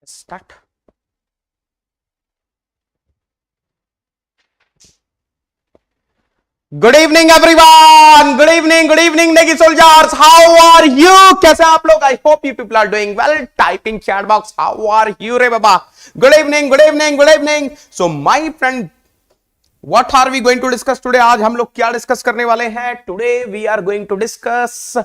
Start. Good evening everyone, good evening Negi soldiers, how are you? कैसे आप लोग? I hope you people are doing well. Typing chat box, how are you रे बाबा? Good evening, good evening, good evening. So my friend, what are we going to discuss today? आज हम लोग क्या discuss करने वाले हैं? Today we are going to discuss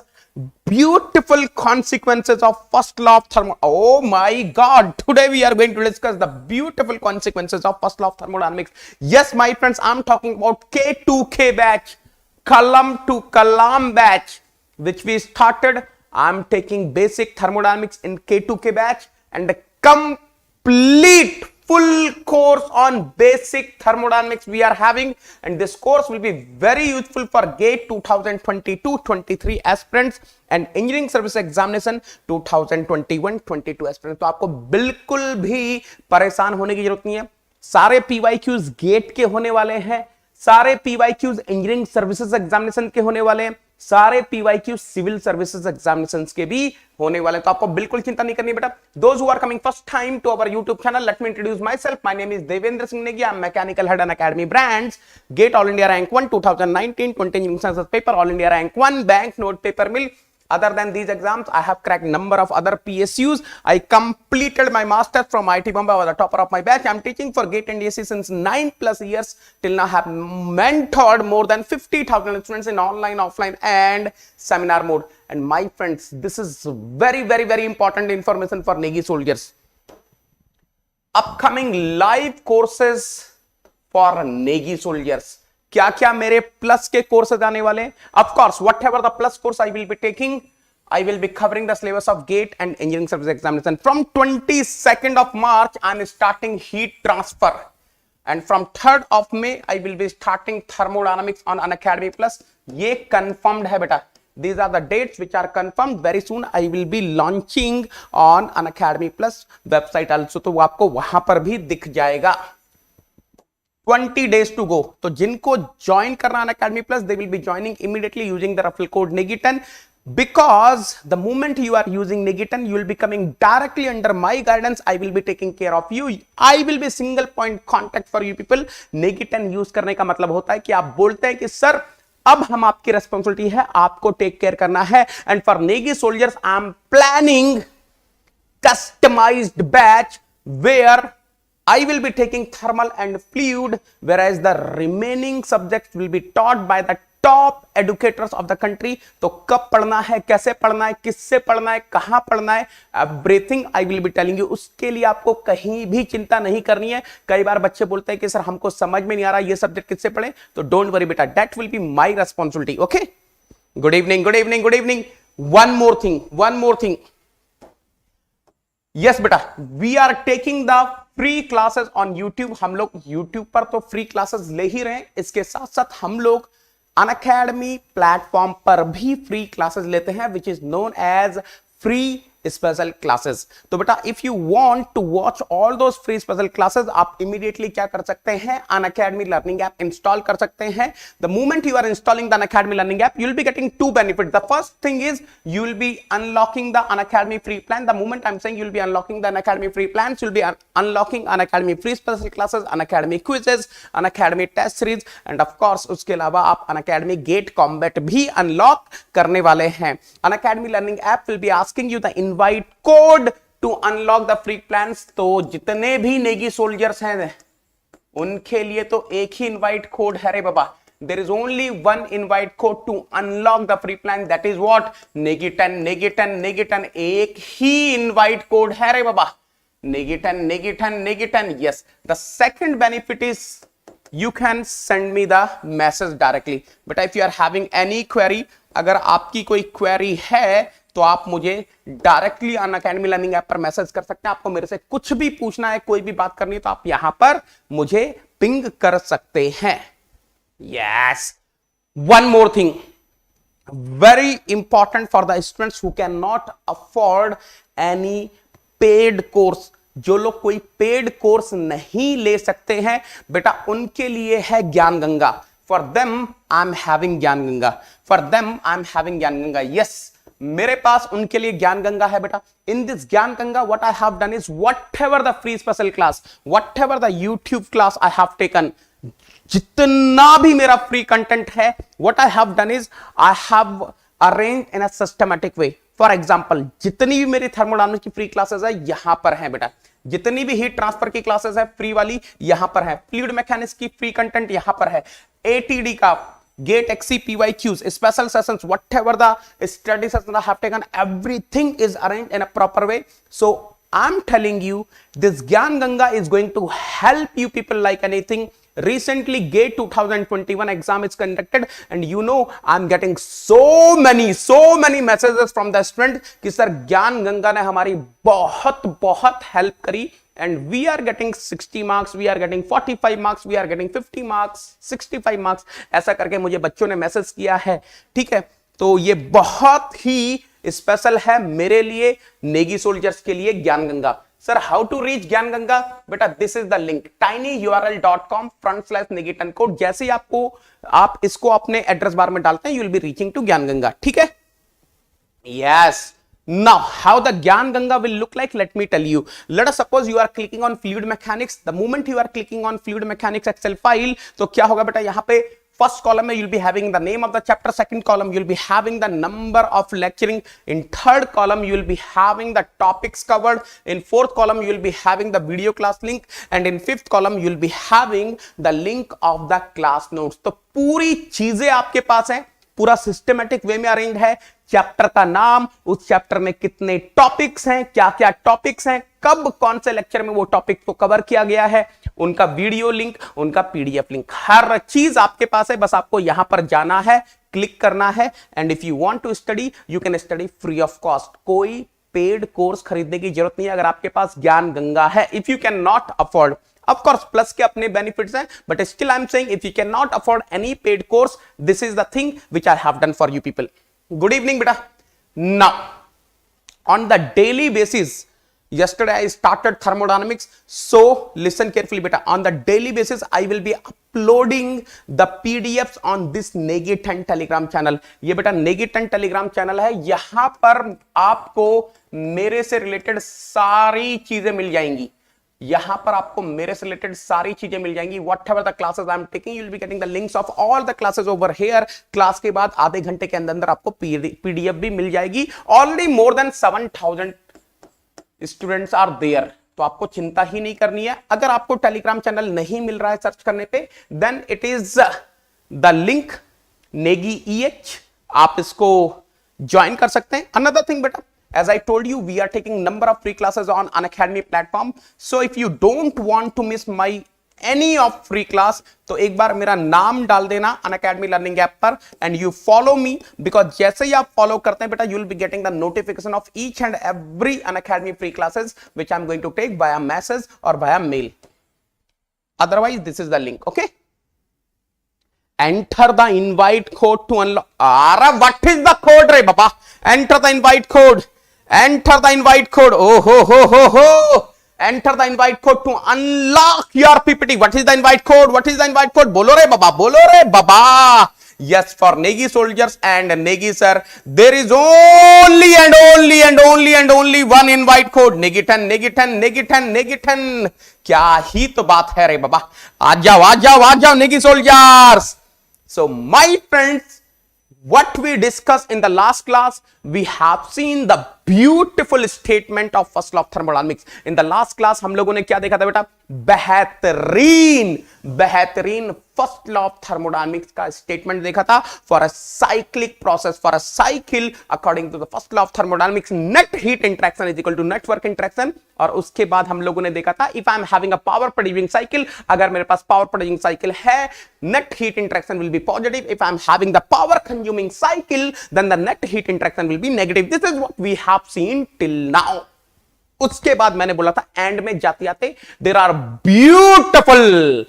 beautiful consequences of first law of thermodynamics. Oh my god, today we are going to discuss the beautiful consequences of first law of thermodynamics. Yes my friends, I'm talking about K2K batch, Kalam to Kalam batch, which we started. I'm taking basic thermodynamics in K2K batch and the complete full course on basic thermodynamics we are having, and this course will be very useful for GATE 2022-23 aspirants and engineering service examination 2021-22 aspirants. तो आपको बिल्कुल भी परेशान होने की जरूरत नहीं है. सारे PYQs गेट के होने वाले हैं, सारे PYQs इंजीनियरिंग सर्विसेज एग्जामिनेशन के होने वाले हैं, सारे PYQ सिविल सर्विसेज एग्जामिनेशंस के भी होने वाले. तो आपको बिल्कुल चिंता नहीं करनी बेटा. Those who are coming first time to our YouTube channel, let me introduce myself. My name is Devendra Singh Negi. I'm mechanical head and academy branch. GATE All India Rank 1 2019 20 engineering sciences paper, All India Rank 1 bank note paper mill. Other than these exams, I have cracked number of other PSUs. I completed my master's from IIT Bombay. I was the topper of my batch. I'm teaching for GATE and DSC since 9+ years. Till now, I have mentored more than 50,000 students in online, offline, and seminar mode. And my friends, this is very, very, very important information for Negi soldiers. Upcoming live courses for Negi soldiers. क्या क्या मेरे plus के courses आने वाले? Of course whatever the plus course I will be taking, I will be covering the syllabus of GATE and engineering service examination. From 22nd of March I am starting heat transfer, and from 3rd of May I will be starting thermodynamics on Unacademy plus. ये confirmed है बेटा. These are the dates which are confirmed. Very soon I will be launching on Unacademy Plus website also. तो वो आपको वहां पर भी दिख जाएगा. 20 days to go. तो जिनको ज्वाइन करना है Unacademy Plus, they will be joining immediately using the referral code NEGI10, because the moment you are using NEGI10, you will be coming directly under my guidance. I will be taking care of you. I will be single point contact for you people. NEGI10 use करने का मतलब होता है कि आप बोलते हैं कि सर अब हम आपकी रेस्पॉन्सिबिलिटी है, आपको टेक केयर करना है. And for Negi soldiers I am planning customized batch where I will be taking thermal and fluid, whereas the remaining subjects will be taught by the top educators of the country. तो कब पढ़ना है, कैसे पढ़ना है, किससे पढ़ना है, कहां पढ़ना है, everything I will be telling you. उसके लिए आपको कहीं भी चिंता नहीं करनी है. कई बार बच्चे बोलते हैं कि सर हमको समझ में नहीं आ रहा ये सब्जेक्ट किससे पढ़े, तो डोंट वरी बेटा, that will be my responsibility. Okay, good evening, good evening, good evening. One more thing. Yes बेटा, we are taking the free classes on YouTube. हम लोग यूट्यूब पर तो फ्री क्लासेस ले ही रहे हैं, इसके साथ साथ हम लोग अनअकैडमी प्लेटफॉर्म पर भी फ्री क्लासेस लेते हैं, which is known as free special classes. तो बेटा if you want to watch all those free special classes, आप इमीडिएटली क्या कर सकते हैं, अनअकैडमी लर्निंग ऐप इंस्टॉल कर सकते हैं. The moment you are installing the Unacademy learning app, you will be getting 2 benefits. The first thing is you will be unlocking the Unacademy free plan. The moment I'm saying you will be unlocking the Unacademy free plans, you will be unlocking Unacademy free special classes, Unacademy quizzes, Unacademy test series, and of course उसके अलावा आप Unacademy Gate Combat भी unlock करने वाले हैं. Unacademy learning app will be asking you the invite code to unlock the free plans. तो जितने भी नेगी सोल्जर्स हैं उनके लिए तो एक ही इनवाइट कोड है रे बाबा. There is only one invite code to unlock the free plan. That is what? NEGI10, NEGI10, NEGI10. एक ही invite code है रे बाबा. NEGI10, NEGI10, NEGI10. Yes. The second benefit is you can send me the message directly. But if you are having any query, अगर आपकी कोई query है तो आप मुझे डायरेक्टली अनअकैडमी लर्निंग ऐप पर मैसेज कर सकते हैं. आपको मेरे से कुछ भी पूछना है, कोई भी बात करनी है, तो आप यहां पर मुझे पिंग कर सकते हैं. Yes. One more thing, very important for the students who cannot afford any paid course. जो लोग कोई पेड कोर्स नहीं ले सकते हैं बेटा, उनके लिए है ज्ञान Ganga. For them, I'm having ज्ञान Ganga. For them, I'm having ज्ञान गंगा. Yes, मेरे पास उनके लिए ज्ञान गंगा है बेटा. इन दिस ज्ञान Ganga what I have done is whatever the free special class, whatever the YouTube class I have taken, जितना भी मेरा फ्री कंटेंट है, what I have done is I have arranged in a systematic way. For example जितनी भी मेरी thermodynamics की free classes है यहां पर है बेटा, जितनी भी हीट ट्रांसफर की क्लासेस है फ्री वाली यहां पर है, फ्लूइड मैकेनिक्स की फ्री कंटेंट यहां पर है, एटीडी का गेट एक्सी PYQs special sessions whatever the study session I have taken, everything is arranged in a proper way. So I'm telling you, this Gyan Ganga is going to help you people like anything. Recently, GATE 2021 exam is conducted, and you know I'm getting so many messages from the students कि sir ज्ञान गंगा ने हमारी बहुत help करी, and we are getting 60 marks, we are getting 45 marks, we are getting 50 marks, 65 marks, ऐसा करके मुझे बच्चों ने मैसेज किया है. ठीक है, तो ये बहुत ही स्पेशल है मेरे लिए, नेगी सोल्जर्स के लिए Gyan Ganga. Sir how to reach Gyan Ganga? बेटा this is the link tinyurl.com/negi10 code. जैसे ही आप इसको अपने एड्रेस बार में डालते हैं you will be reaching to Gyan Ganga. ठीक है, yes. Now, how the Gyan Ganga will look like, let me tell you. Let us suppose you are clicking on fluid mechanics. The moment you are clicking on fluid mechanics Excel file, तो क्या होगा बेटा, यहाँ पे first column में you'll be having the name of the chapter, second column you'll be having the number of lecturing, in third column you'll be having the topics covered, in fourth column you'll be having the video class link, and in fifth column you'll be having the link of the class notes. तो पूरी चीजें आपके पास हैं, पूरा systematic way में arrange है. Chapter का नाम, उस चैप्टर में कितने टॉपिक्स हैं, क्या क्या टॉपिक्स हैं, कब कौन से लेक्चर में वो टॉपिक को कवर किया गया है, उनका वीडियो लिंक, उनका पीडीएफ लिंक, हर चीज आपके पास है. बस आपको यहां पर जाना है, क्लिक करना है, and if you want to study you can study free of cost. कोई पेड कोर्स खरीदने की जरूरत नहीं है अगर आपके पास ज्ञान गंगा है. If you can not afford, of course plus के अपने benefits हैं, but still I'm saying if you cannot afford any paid course, this is the thing which I have done for you people. Good evening beta. Now on the daily basis, yesterday I started thermodynamics, so listen carefully beta. On the daily basis I will be uploading the PDFs on this Negi 10 telegram channel. ये बेटा Negi 10 telegram channel है, यहां पर आपको मेरे से related सारी चीजें मिल जाएंगी. यहां पर आपको मेरे से रिलेटेड सारी चीजें मिल जाएंगी. Whatever the classes I am taking you will be getting the links of all the classes over here. Class के बाद आधे घंटे के अंदर आपको पीडीएफ भी मिल जाएगी. Already more than 7000 students are there, तो आपको चिंता ही नहीं करनी है. अगर आपको टेलीग्राम चैनल नहीं मिल रहा है सर्च करने पे, then it is the link Negi EH, आप इसको ज्वाइन कर सकते हैं. अनदर थिंग बेटा, as I told you, we are taking number of free classes on Unacademy platform. So if you don't want to miss my any of free class, तो एक बार मेरा नाम डाल देना Unacademy learning app पर and you follow me, because जैसे ही आप follow करते हैं बेटा you will be getting the notification of each and every Unacademy free classes which I'm going to take via message or via mail. Otherwise this is the link. Okay, enter the invite code to unlock. Ara, what is the code re baba? Enter the invite code. Enter the invite code. Oh ho. Enter the invite code to unlock your PPT. What is the invite code? What is the invite code? Bolo re baba. Bolo re baba. Yes, for Negi soldiers and Negi sir, there is only and only one invite code. Negi 10, Negi 10, Negi 10, Negi 10. क्या ही तो बात है रे बाबा. आ जाओ Negi soldiers. So my friends, what we discussed in the last class, we have seen the beautiful statement of first law of thermodynamics. In the last class हम लोगों ने क्या देखा था बेटा? बेहतरीन फर्स्ट लॉ ऑफ थर्मोडायनामिक्स का statement देखा था. For a cyclic process, for a cycle, according to the first law of thermodynamics, net heat interaction is equal to net work interaction. और उसके बाद हम लोगों ने देखा था if I am having a power producing cycle, अगर मेरे पास पावर प्रोड्यूसिंग साइकिल है, net heat interaction will be positive. If I am having the power consuming cycle, then the net heat interaction will be negative. This is what we have seen till now. उसके बाद मैंने बोला था end में जाते जाते there are beautiful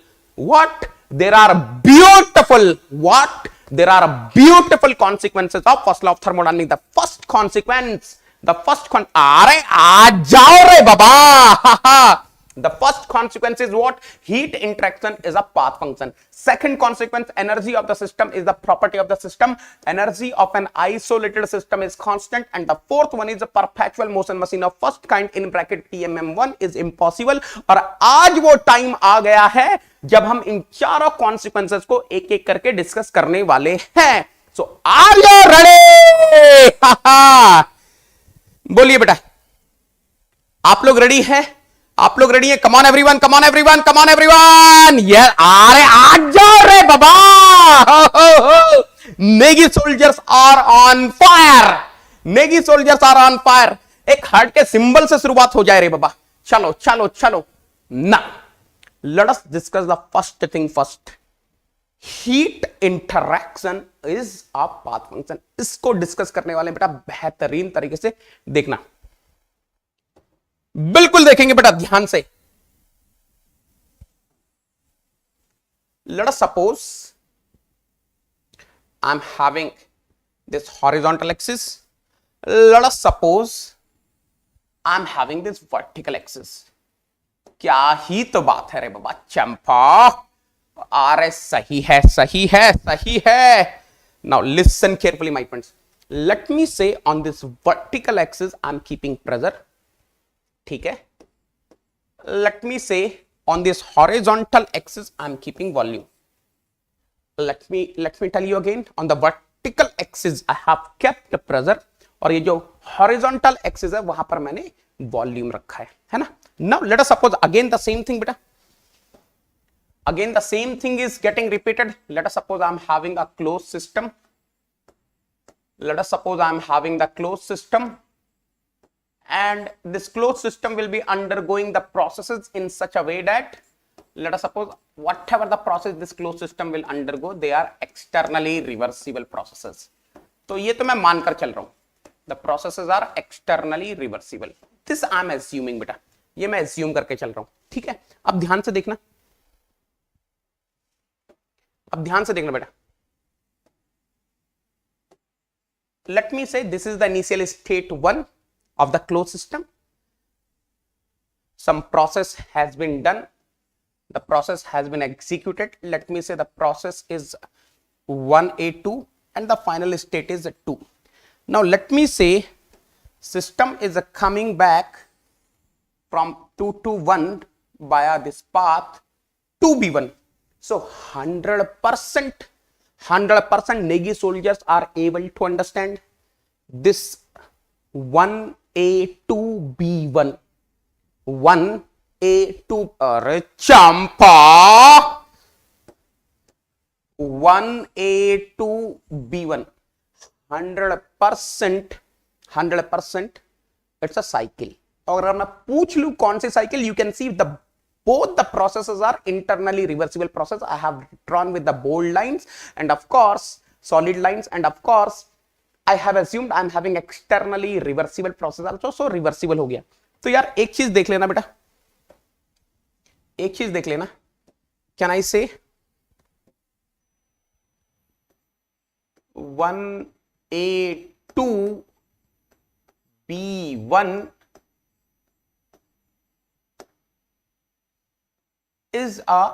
consequences of first law of thermodynamics. The first consequence, अरे आ जाओ रे बाबा. The first consequence is what? Heat interaction is a path function. Second consequence, energy of the system is the property of the system. Energy of an isolated system is constant. And the fourth one is a perpetual motion machine of first kind in bracket PMM1 is impossible. और आज वो time आ गया है जब हम इन चारों consequences को एक एक करके डिस्कस करने वाले हैं. So are you ready? बोलिए बेटा, आप लोग रेडी हैं? आप लोग रेडी हैं? Come on everyone, come on everyone, come on everyone. ये अरे आ जाओ रे बाबा. Negi soldiers are on fire. Negi soldiers are on fire. एक हार्ट के सिंबल से शुरुआत हो जाए रे बाबा. चलो चलो चलो ना. Let us discuss the first thing first. Heat interaction is a path function. इसको डिस्कस करने वाले बेटा बेहतरीन तरीके से देखना. बिल्कुल देखेंगे बेटा ध्यान से. Let us suppose I'm having this horizontal axis. Let us suppose I'm having this vertical axis. क्या ही तो बात है रे बाबा चंपा. अरे सही है सही है सही है. Now listen carefully my friends. Let me say on this vertical axis I'm keeping pressure. ठीक है. Let me say on this horizontal axis I am keeping volume. Let me tell you again. On the vertical axis I have kept the pressure. और ये जो horizontal axis है वहां पर मैंने volume रखा है ना. Now let us suppose again the same thing बेटा. Again the same thing is getting repeated. Let us suppose I am having a closed system. Let us suppose I am having the closed system. And this closed system will be undergoing the processes in such a way that, let us suppose whatever the process this closed system will undergo, they are externally reversible processes. तो ये तो मैं मानकर चल रहा हूं. The processes are externally reversible. This I am assuming बेटा. ये मैं assume करके चल रहा हूं. ठीक है. अब ध्यान से देखना. अब ध्यान से देखना बेटा. Let me say this is the initial state 1 of the closed system. Some process has been done. The process has been executed. Let me say the process is 1A2 and the final state is 2. Now let me say system is coming back from 2 to 1 via this path 2B1. So 100% Negi soldiers are able to understand this 1A2B1. 1A2 अरे चंपा 1A2B1 100% it's a cycle. और अगर मैं पूछ लूं कौन सी cycle, you can see the both the processes are internally reversible process. I have drawn with the bold lines and of course solid lines, and of course I have assumed I am having externally reversible process also. So reversible हो गया. तो यार एक चीज देख लेना बेटा, एक चीज देख लेना. Can I say 1A2B1 is a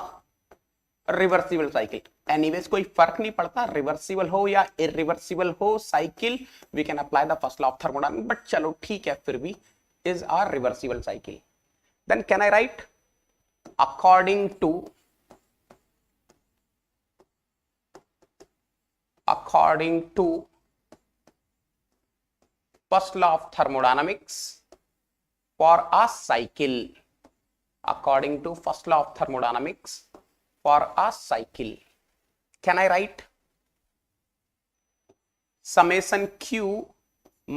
reversible cycle. Anyways कोई फर्क नहीं पड़ता रिवर्सिबल हो या इरिवर्सिबल हो cycle, we can apply the first law of thermodynamics. But चलो ठीक है, फिर भी is a reversible cycle. Then can I write according to first law of thermodynamics for a cycle. According to first law of thermodynamics for a cycle, can I write summation Q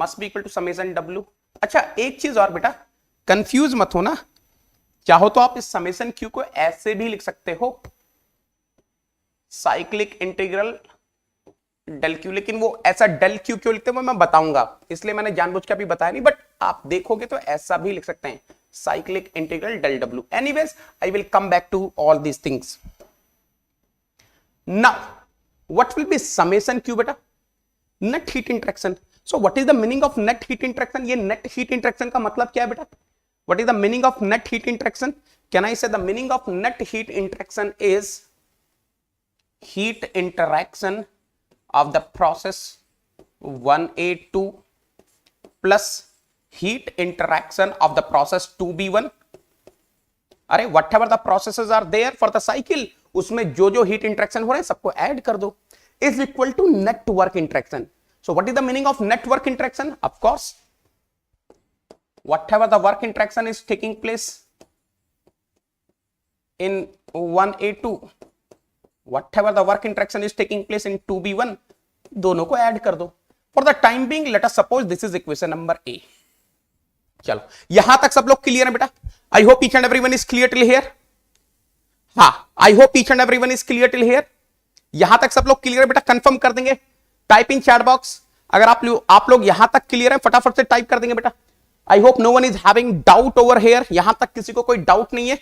must be equal to summation W. अच्छा एक चीज और बेटा, confuse मत होना. चाहो तो आप इस समेशन Q को ऐसे भी लिख सकते हो, साइक्लिक इंटीग्रल डेल Q. लेकिन वो ऐसा डेल Q क्यों लिखते हैं मैं बताऊंगा, इसलिए मैंने जानबूझ के अभी बताया नहीं, बट आप देखोगे तो ऐसा भी लिख सकते हैं, cyclic integral del W. Anyways, I will come back to all these things. Now, what will be summation Q beta? Net heat interaction. So, what is the meaning of net heat interaction? ये net heat interaction का मतलब क्या है बेटा? What is the meaning of net heat interaction? Can I say the meaning of net heat interaction is heat interaction of the process 1A2 plus heat interaction of the process 2B1. अरे whatever the processes are there for the cycle, उसमें जो जो heat interaction हो रहे हैं सबको add कर दो, is equal to net work interaction. So what is the meaning of net work interaction? Of course, whatever the work interaction is taking place in 1A2, whatever the work interaction is taking place in 2B1, दोनों को add कर दो. For the time being, let us suppose this is equation number A. चलो यहां तक सब लोग clear है बेटा? I hope each and everyone is clear till here. हाँ, I hope each and everyone is clear till here. यहां तक सब लोग क्लियर है बेटा? कंफर्म कर देंगे, टाइप इन चैट बॉक्स. अगर आप लोग यहां तक क्लियर है फटाफट से टाइप कर देंगे बेटा. I hope no one is having doubt over here. यहां तक किसी को कोई डाउट नहीं है?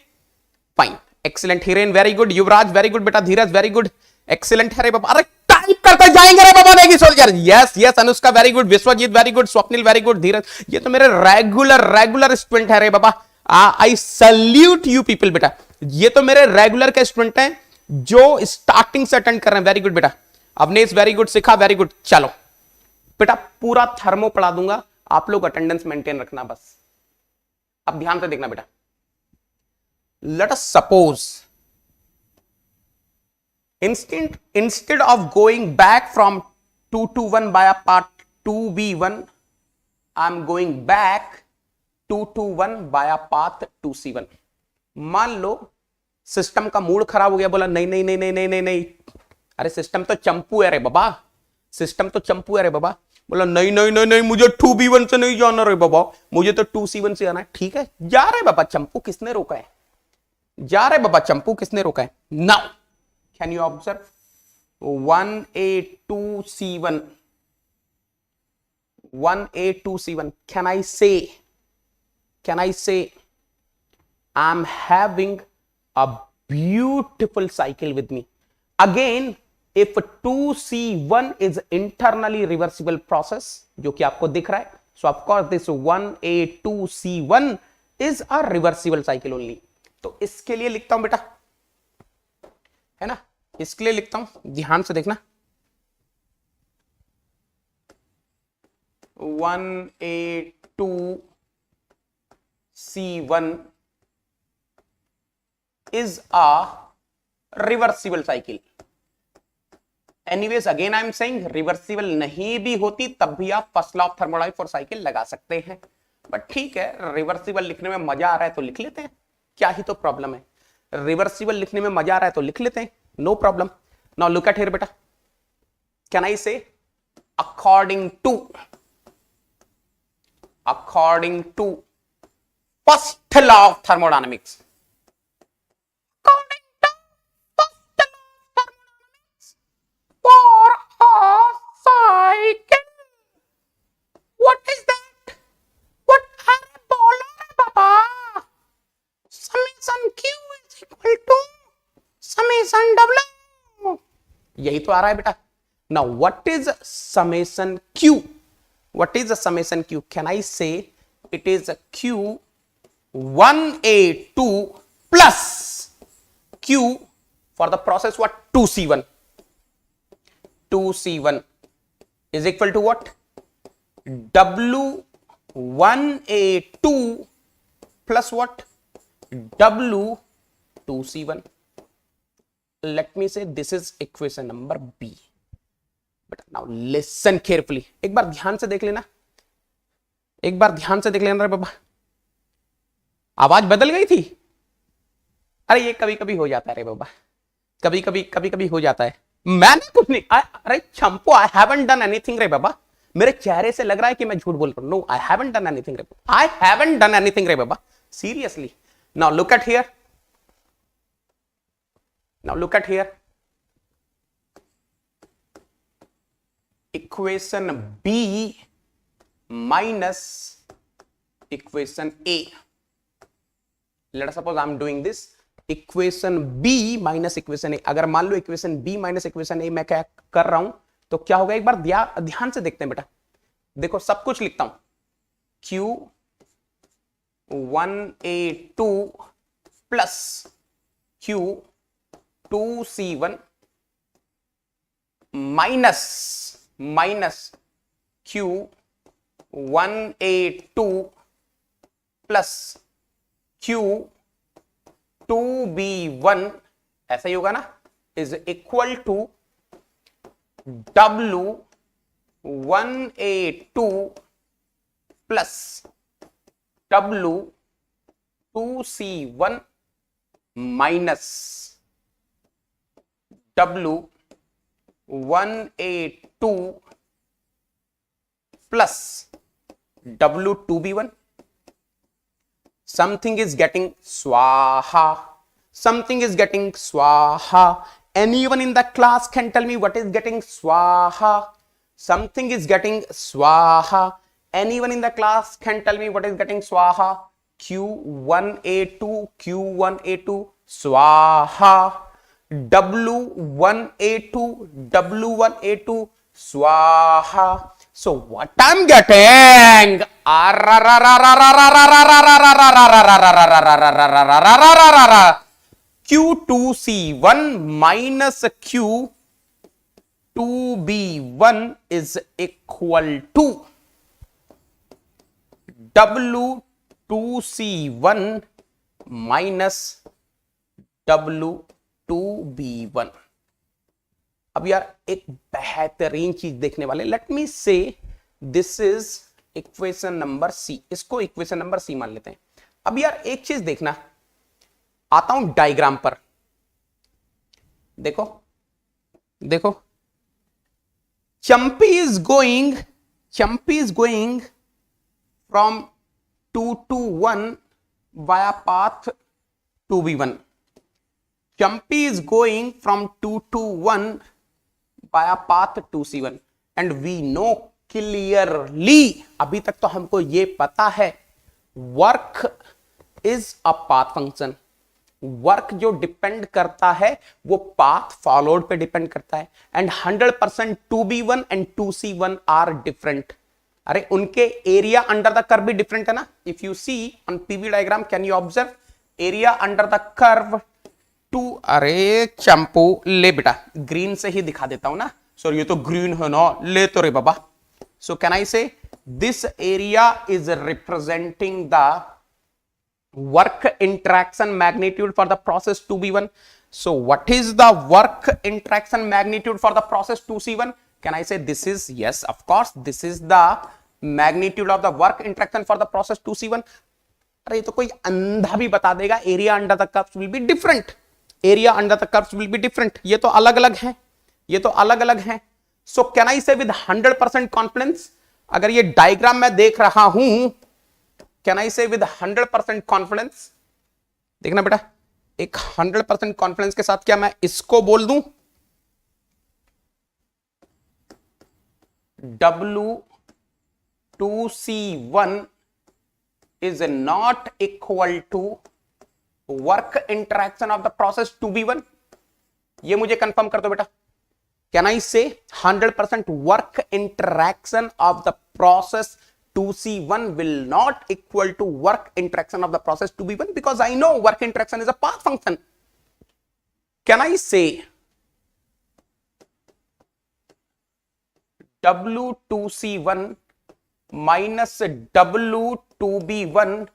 Fine, excellent. Hiren very good, Yuvraj very good बेटा, धीरज वेरी गुड, एक्सीलेंट है रे बाबा. अरे टाइप करते जाएंगे रे बाबा Negi soldier. Yes yes, Anushka very good, Vishwajeet very good, Swapnil very good, Dheeraj. ये तो मेरे रेगुलर स्टूडेंट है रे बाबा. आई सल्यूट यू पीपल बेटा. ये तो मेरे रेगुलर के स्टूडेंट हैं जो स्टार्टिंग से अटेंड कर रहे हैं. वेरी गुड बेटा. अवनेश वेरी गुड, शिखा वेरी गुड. चलो बेटा पूरा थर्मो पढ़ा दूंगा, आप लोग अटेंडेंस मेंटेन रखना बस. अब ध्यान से देखना बेटा. Late us suppose instead of going back from 2 to 1 by a part 2B1, I'm going back 2 to 1 by a path 2C1. मान लो सिस्टम का मूड खराब हो गया, बोला नहीं नहीं नहीं नहीं नहीं नहीं नहीं. अरे सिस्टम तो चंपू है रे बाबा, सिस्टम तो चंपू है रे बाबा. बोला नहीं नहीं नहीं नहीं, मुझे 2B1 से नहीं जाना रे बाबा, मुझे तो 2C1 से जाना है. ठीक है, जा रहे बाबा, चंपू किसने रोका है? जा रहे बाबा, चंपू किसने रोका है? Now can you observe 1A2C1, 1A2C1. Can I say I'm having a beautiful cycle with me? Again, if 2C1 is internally reversible process, जो कि आपको दिख रहा है, so of course this 1A2C1 is a reversible cycle only. तो इसके लिए लिखता हूं बेटा, है ना, इसके लिए लिखता हूं, ध्यान से देखना. 1A2C1 is a reversible cycle. Anyways, again I am saying reversible नहीं भी होती तब भी आप first law of thermodynamics for cycle लगा सकते हैं. बट ठीक है, रिवर्सिबल लिखने में मजा आ रहा है तो लिख लेते हैं, क्या ही तो प्रॉब्लम है. रिवर्सिबल लिखने में मजा आ रहा है तो लिख लेते हैं, no problem. Now look at here बेटा. Can I say according to first law of thermodynamics, according to first law of thermodynamics for a cycle, what is that? What are बोलो रे बाबा? summation q is equal to summation w. यही तो आ रहा है बेटा. Now what is summation q? What is a summation q? Can I say it is a q 1A2 plus q for the process what? 2C1. 2C1 is equal to what? W1A2 plus what? W2C1. Let me say this is equation number B. But now listen carefully. एक बार ध्यान से देख लेना, एक बार ध्यान से देख लेना रे बाबा. आवाज बदल गई थी. अरे ये कभी कभी हो जाता है रे बाबा, कभी कभी हो जाता है. मैंने कुछ नहीं, अरे चंपू, आई हैवंट डन एनीथिंग रे बाबा. मेरे चेहरे से लग रहा है कि मैं झूठ बोल रहा हूं. No, I haven't done anything रे बाबा, आई हैवंट डन एनीथिंग रे बाबा, seriously. Now look at here. Now look at here. Equation B minus equation A. Let us suppose I am doing this. Equation B minus equation A. अगर मान लो equation B minus equation A मैं क्या कर रहा हूं तो क्या होगा, एक बार ध्यान से देखते हैं बेटा. देखो सब कुछ लिखता हूं. Q 1a2 plus Q2C1 minus Q1A2 plus Q2B1 ऐसा ही होगा ना, is equal to W1A2 plus W2C1 minus W1A2 plus W2B1. Something is getting swaha. Something is getting swaha. Anyone in the class can tell me what is getting swaha? Something is getting swaha. Anyone in the class can tell me what is getting swaha? Q1A2, Q1A2, swaha. W1A2, W1A2, swaha. So what I'm getting? Q2C1 minus Q2B1 is equal to W2C1 minus W2B1. अब यार एक बेहतरीन चीज देखने वाले, let me say this is equation number C, इसको equation number सी मान लेते हैं. अब यार एक चीज देखना, आता हूं डायग्राम पर, देखो देखो, चंपी is going from 2 to 1 via path 2b1. Chumpy is going from 2 to 1 via path 2c1 and we know clearly, अभी तक तो हमको ये पता है, work is a path function. Work जो डिपेंड करता है वो पाथ फॉलोड पे डिपेंड करता है. And 100% 2b1 and 2c1 are different. अरे उनके एरिया अंडर द कर्व भी डिफरेंट है ना. If you see on PV diagram, can you observe area under the curve two, अरे चंपू ले बेटा, ग्रीन से ही दिखा देता हूं ना. सॉरी ये तो ग्रीन है ना, ले तो रे बाबा. सो कैन आई से this area is representing the work interaction magnitude for the process 2b1. So what is the work interaction magnitude for the process 2c1? Can I say this is, yes of course, this is the magnitude of the work interaction for the process 2c1. अरे तो कोई अंधा भी बता देगा area under the curves will be different. Area under the curves will be different. ये तो अलग अलग हैं, ये तो अलग अलग हैं. So can I say with 100% confidence, अगर ये डायग्राम मैं देख रहा हूं, कैन आई से विद 100% कॉन्फिडेंस, देखना बेटा, एक 100% कॉन्फिडेंस के साथ क्या मैं इसको बोल दूं, W2C1 is not equal to work interaction of the process 2b1. ये मुझे कंफर्म कर दो बेटा. कैन आई से 100% work interaction of the process 2c1 will not equal to work interaction of the process 2b1 because I know work interaction is a path function. Can I say W2c1 minus W2b1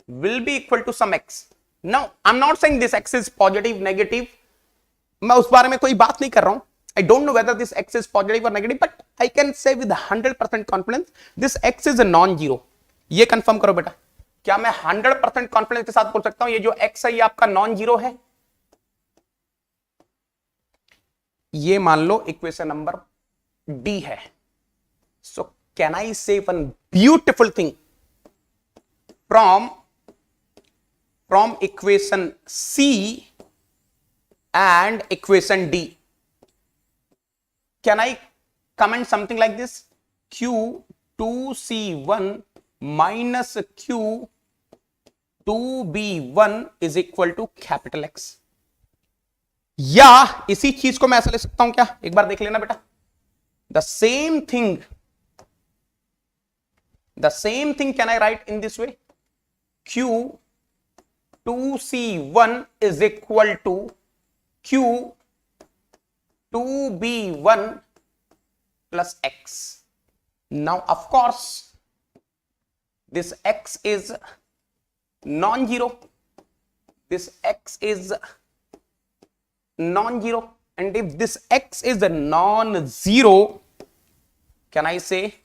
will be equal to some x? Now I'm not saying this x is positive, negative. मैं उस बारे में कोई बात नहीं कर रहा हूं. I don't know whether this x is positive or negative, but I can say with 100% confidence this x is a non-zero. ये कंफर्म करो बेटा. क्या मैं 100% कॉन्फिडेंस के साथ बोल सकता हूं ये जो x है ये आपका नॉन जीरो है? ये मान लो इक्वेशन नंबर डी है. सो can I say one beautiful thing from equation C and equation D. Can I comment something like this? Q2C1 minus Q2B1 is equal to capital X. या इसी चीज को मैं ऐसा लिख सकता हूं क्या? एक बार देख लेना बेटा. The same thing can I write in this way? Q2C1 is equal to Q2B1 plus X. Now, of course, this X is non-zero. This X is non-zero. And if this X is a non-zero, can I say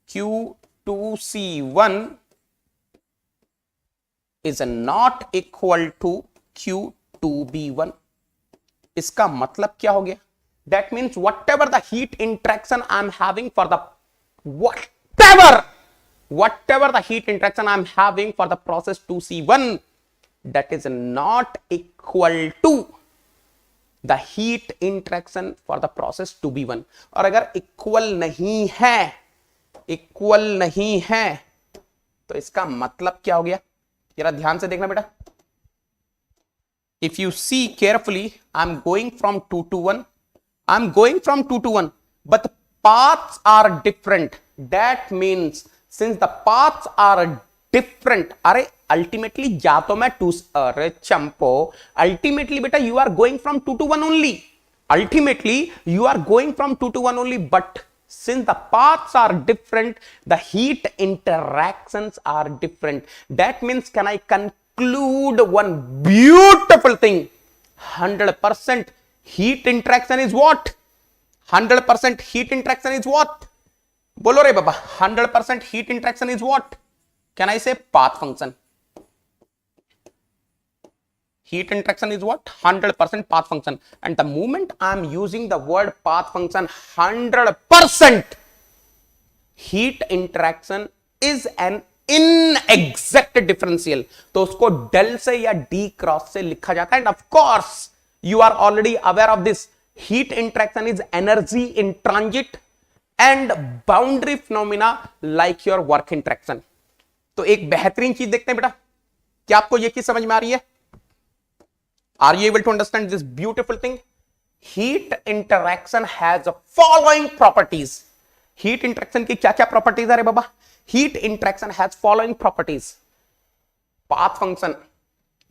Q2C1 is not equal to Q2B1? इसका मतलब क्या हो गया? That means whatever the heat interaction I'm having for the whatever the heat interaction I'm having for the process 2C1, that is not equal to the heat interaction for the process 2B1. और अगर equal नहीं है तो इसका मतलब क्या हो गया? जरा ध्यान से देखना बेटा. If you see carefully, I'm going from 2 to 1. But the paths are different. That means since the paths are different, अरे ultimately जा तो मैं 2, अरे चंपो, ultimately बेटा you are going from 2 to 1 only. But since the paths are different, the heat interactions are different. That means can I conclude one beautiful thing? 100% heat interaction is what? 100% heat interaction is what? बोलो रे बाबा, 100% heat interaction is what? Can I say path function? Heat interaction is what? 100% path function. And the moment I am using the word path function, 100% heat interaction is an inexact differential. तो उसको del से या d cross से लिखा जाता है. And of course, you are already aware of this. Heat interaction is energy in transit and boundary phenomena like your work interaction. तो एक बेहतरीन चीज देखते हैं बेटा. क्या आपको ये चीज समझ में आ रही है? Are you able to understand this beautiful thing? Heat interaction has following properties. Heat interaction की क्या क्या properties है रे बाबा? Heat interaction has following properties. Path function,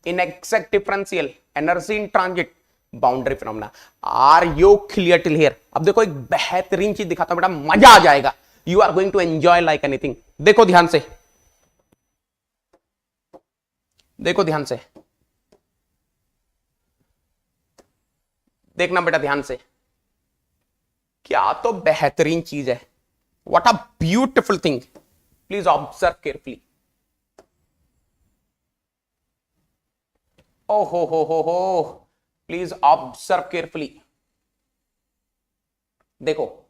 inexact differential, energy in transit, boundary phenomena. Are you clear till here? अब देखो एक बेहतरीन चीज दिखाता हूं बेटा, मजा आ जाएगा. You are going to enjoy like anything. देखो ध्यान से, देखो ध्यान से, देखना बेटा ध्यान से. क्या तो बेहतरीन चीज है. What a beautiful thing. Please observe carefully. Oh ho. Please observe carefully. देखो,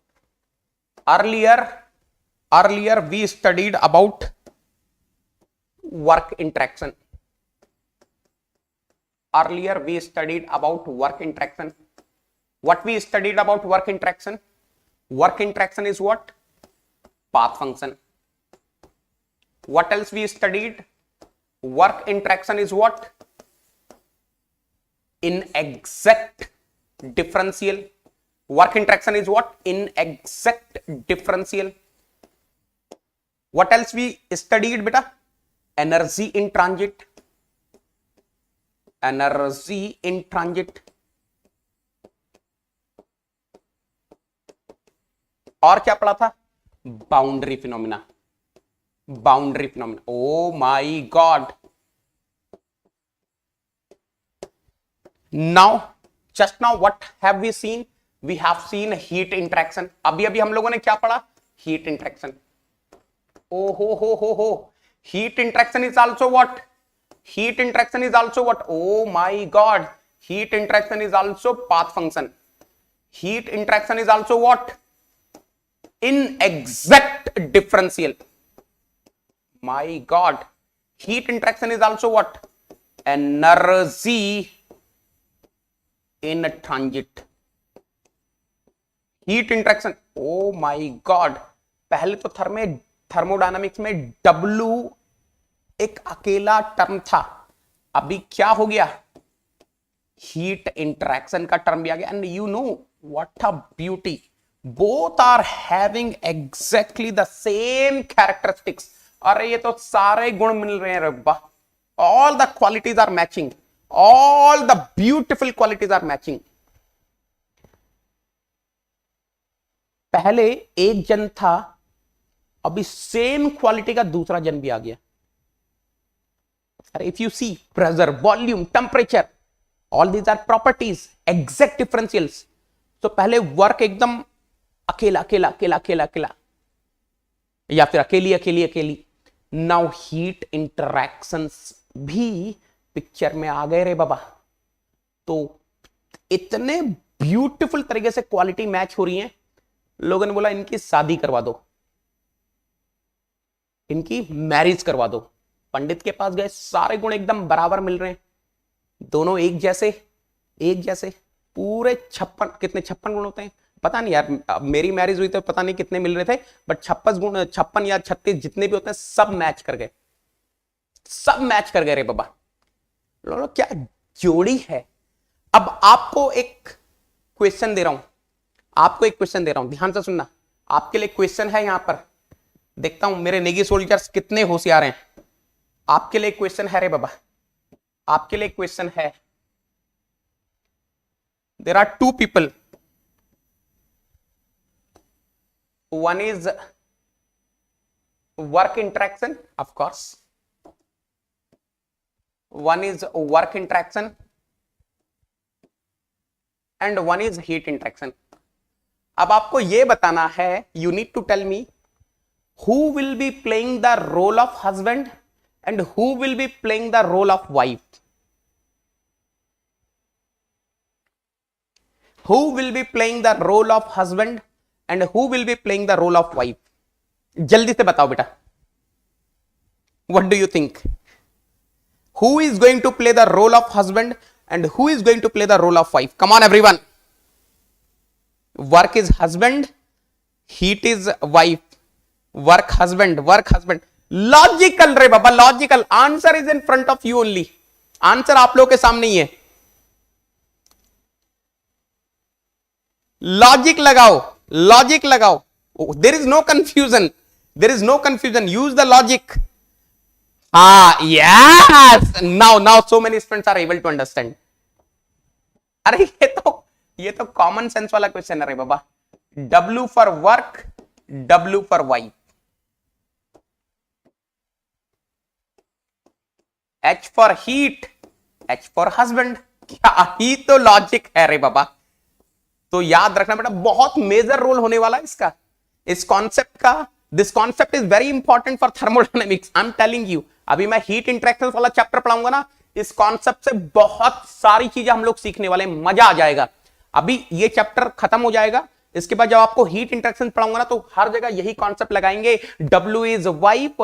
earlier we studied about work interaction. What we studied about work interaction? Work interaction is what? Path function. What else we studied? Work interaction is what? Inexact differential. Work interaction is what? Inexact differential. What else we studied beta? Energy in transit. Energy in transit. और क्या पढ़ा था? Boundary phenomena. Oh my god. Now just now what have we seen? We have seen heat interaction. अभी हम लोगों ने क्या पढ़ा? Heat interaction. ओ हो. Heat interaction is also what? Heat interaction is also what? Oh my god. Heat interaction is also path function. Heat interaction is also what? Inexact differential. My god. Heat interaction is also what? Energy in transit. Heat interaction. Oh my god. पहले तो thermodynamics में W एक अकेला term था. अभी क्या हो गया? हीट इंटरैक्शन का टर्म भी आ गया. And you know what a beauty. Both are having exactly the same characteristics. अरे ये तो सारे गुण मिल रहे हैं रब्बा, all the qualities are matching, all the beautiful qualities are matching. पहले एक जन था, अभी सेम क्वालिटी का दूसरा जन भी आ गया। अरे if you see pressure, volume, temperature, all these are properties, exact differentials. तो पहले वर्क एकदम अकेला अकेला अकेला अकेला अकेला, या फिर अकेली अकेली अकेली। नाउ हीट इंटरैक्शंस भी पिक्चर में आ गए रे बाबा। तो इतने ब्यूटीफुल तरीके से क्वालिटी मैच हो रही है, लोगों ने बोला इनकी शादी करवा दो, इनकी मैरिज करवा दो। पंडित के पास गए, सारे गुण एकदम बराबर मिल रहे हैं, दोनों एक जैसे, एक जैसे पूरे 56, कितने 56 गुण होते हैं पता नहीं यार, मेरी मैरिज हुई तो पता नहीं कितने मिल रहे थे, बट 56 गुण, 56 या 36 जितने भी होते हैं सब मैच कर गए, सब मैच कर गए रे बाबा। लो क्या जोड़ी है। अब आपको एक क्वेश्चन दे रहा हूं, आपको एक क्वेश्चन दे रहा हूं, ध्यान से सुनना। आपके लिए क्वेश्चन है यहां पर, देखता हूं मेरे नेगी सोल्जर्स कितने होशियार हैं। आपके लिए क्वेश्चन है रे बाबा, आपके लिए क्वेश्चन है। There are two people, one is work interaction, of course, one is work interaction and one is heat interaction. अब आपको ये बताना है, you need to tell me who will be playing the role of husband and who will be playing the role of wife. Who will be playing the role of husband and who will be playing the role of wife? जल्दी से बताओ बेटा, what do you think? Who is going to play the role of husband and who is going to play the role of wife? Come on everyone. Work is husband, heat is wife. Work husband, work husband. Logical रे बाबा, logical. Answer is in front of you only. Answer आप लोगों के सामने ही है। Logic लगाओ, logic लगाओ, there is no confusion, there is no confusion, use the logic. Yes, now so many students are able to understand. अरे ये तो कॉमन सेंस वाला क्वेश्चन है रे बाबा। W for work, W for wife, H for heat, H for husband. क्या ही तो लॉजिक है रे बाबा। तो याद रखना बेटा, बहुत मेजर रोल होने वाला है इसका, इस कॉन्सेप्ट का। This concept is very important for thermodynamics, I am telling you. अभी मैं हीट इंटरेक्शंस वाला चैप्टर पढ़ाऊंगा ना, इस कॉन्सेप्ट से बहुत सारी चीजें हम लोग सीखने वाले हैं, मजा आ जाएगा। अभी ये चैप्टर खत्म हो जाएगा, इसके बाद जब आपको हीट इंटरेक्शन पढ़ाऊंगा ना, तो हर जगह यही कॉन्सेप्ट लगाएंगे। W is wife,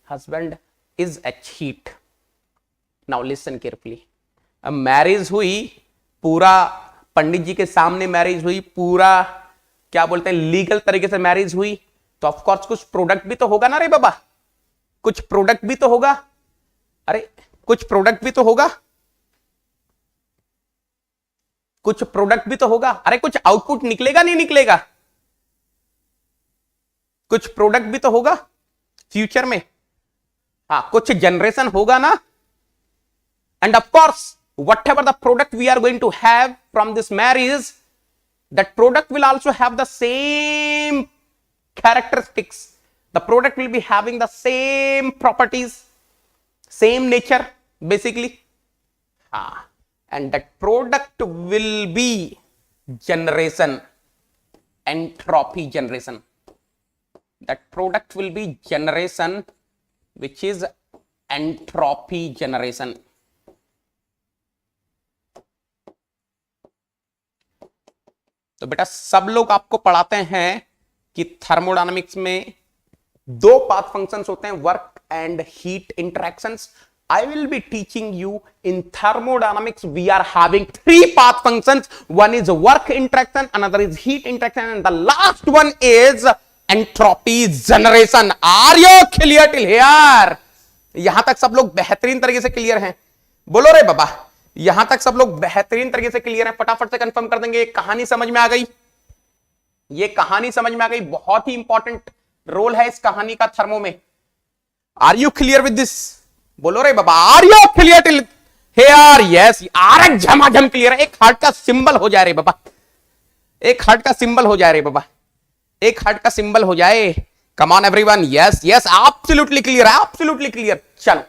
husband is H heat. Now listen carefully. अब मैरिज हुई, पूरा पंडित जी के सामने मैरिज हुई, पूरा क्या बोलते हैं लीगल तरीके से मैरिज हुई, तो ऑफ कोर्स कुछ प्रोडक्ट भी तो होगा ना रे बाबा, कुछ प्रोडक्ट भी तो होगा। अरे कुछ प्रोडक्ट भी तो होगा, कुछ प्रोडक्ट भी तो होगा। अरे कुछ आउटपुट निकलेगा नहीं निकलेगा, कुछ प्रोडक्ट भी तो होगा फ्यूचर में। हाँ, कुछ जनरेशन होगा ना। End of course whatever the product we are going to have from this marriage, that product will also have the same characteristics, the product will be having the same properties, same nature basically, and that product will be generation, entropy generation. That product will be generation which is entropy generation. तो बेटा सब लोग आपको पढ़ाते हैं कि thermodynamics में दो पाथ फंक्शंस होते हैं, work and heat interactions. I will be teaching you in thermodynamics we are having three path functions. One is work interaction, another is heat interaction, and the last one is entropy generation. Are you clear till here? यहां तक सब लोग बेहतरीन तरीके से clear हैं? बोलो रे बाबा, यहां तक सब लोग बेहतरीन तरीके से क्लियर हैं? फटाफट से कंफर्म कर देंगे। कहानी समझ में आ गई? ये कहानी समझ में आ गई? बहुत ही इंपॉर्टेंट रोल है इस कहानी का थर्मो में। Are you clear with this? बोलो रे बाबा, are you clear till here? Yes, आर झमाझम क्लियर है। एक हार्ट का सिंबल हो जाए रे बाबा, एक हार्ट का सिंबल हो जाए रे बाबा, एक हार्ट का सिंबल हो जाए। Come on everyone, yes yes, absolutely clear है, एब्सोल्युटली क्लियर। चलो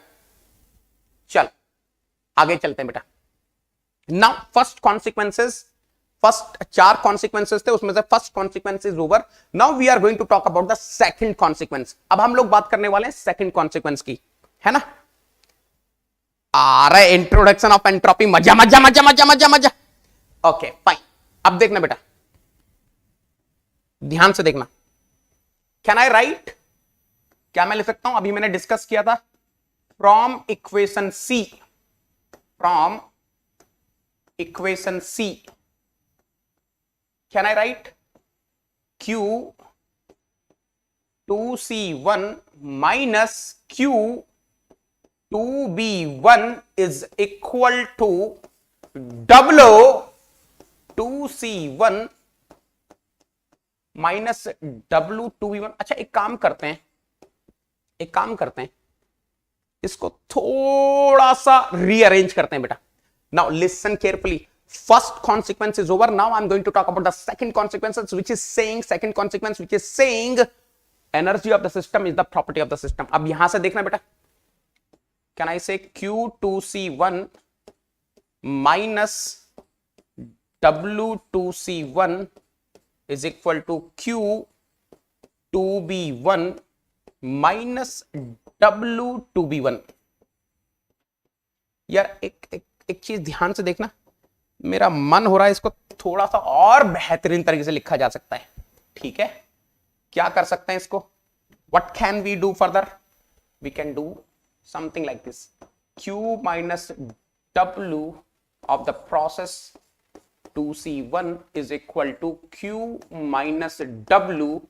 चलो आगे चलते हैं बेटा। Now first consequences, first 4 consequences थे, उसमें से first consequence is over. Now we are going to talk about the second consequence. अब हम लोग बात करने वाले हैं सेकंड कॉन्सिक्वेंस की, है ना। आ रहा है इंट्रोडक्शन ऑफ एंट्रोपी, मजा मजा मजा मजा मजा मजा। ओके फाइन, अब देखना बेटा, ध्यान से देखना। कैन आई राइट, क्या मैं लिख सकता हूं? अभी मैंने डिस्कस किया था from equation C, from equation C can I write Q 2C1 minus Q 2B1 is equal to W 2C1 minus W 2B1। अच्छा एक काम करते हैं, एक काम करते हैं, इसको थोड़ा सा रीअरेंज करते हैं बेटा। Now listen carefully, first consequence is over. Now I'm going to talk about the second consequence, which is saying, second consequence which is saying energy of the system is the property of the system. अब यहां से देखना बेटा, can I say Q2C1 minus W2C1 is equal to Q2B1 minus W2B1। यार एक चीज ध्यान से देखना, मेरा मन हो रहा है इसको थोड़ा सा और बेहतरीन तरीके से लिखा जा सकता है, ठीक है। क्या कर सकते हैं इसको? What can we do further? We can do something like this, Q minus W of the process 2C1 is equal to Q minus W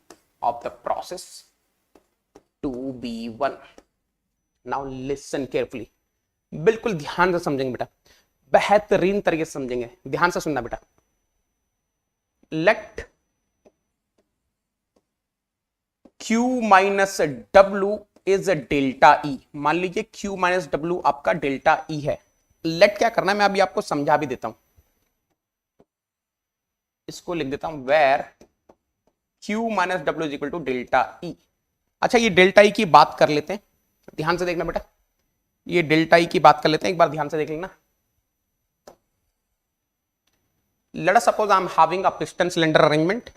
of the process 2B1। Now listen carefully, बिल्कुल ध्यान से समझेंगे बेटा, बेहतरीन तरीके से समझेंगे, ध्यान से सुनना बेटा। Let Q minus W is delta E। मान लीजिए Q माइनस W आपका डेल्टा E है। लेट क्या करना है मैं अभी आपको समझा भी देता हूं, इसको लिख देता हूं where Q minus W is equal to delta E। अच्छा ये डेल्टा E की बात कर लेते हैं, ध्यान से देखना बेटा, ये डेल्टा E की बात कर लेते हैं, एक बार ध्यान से देख लेना। Let us suppose I am having a piston cylinder arrangement.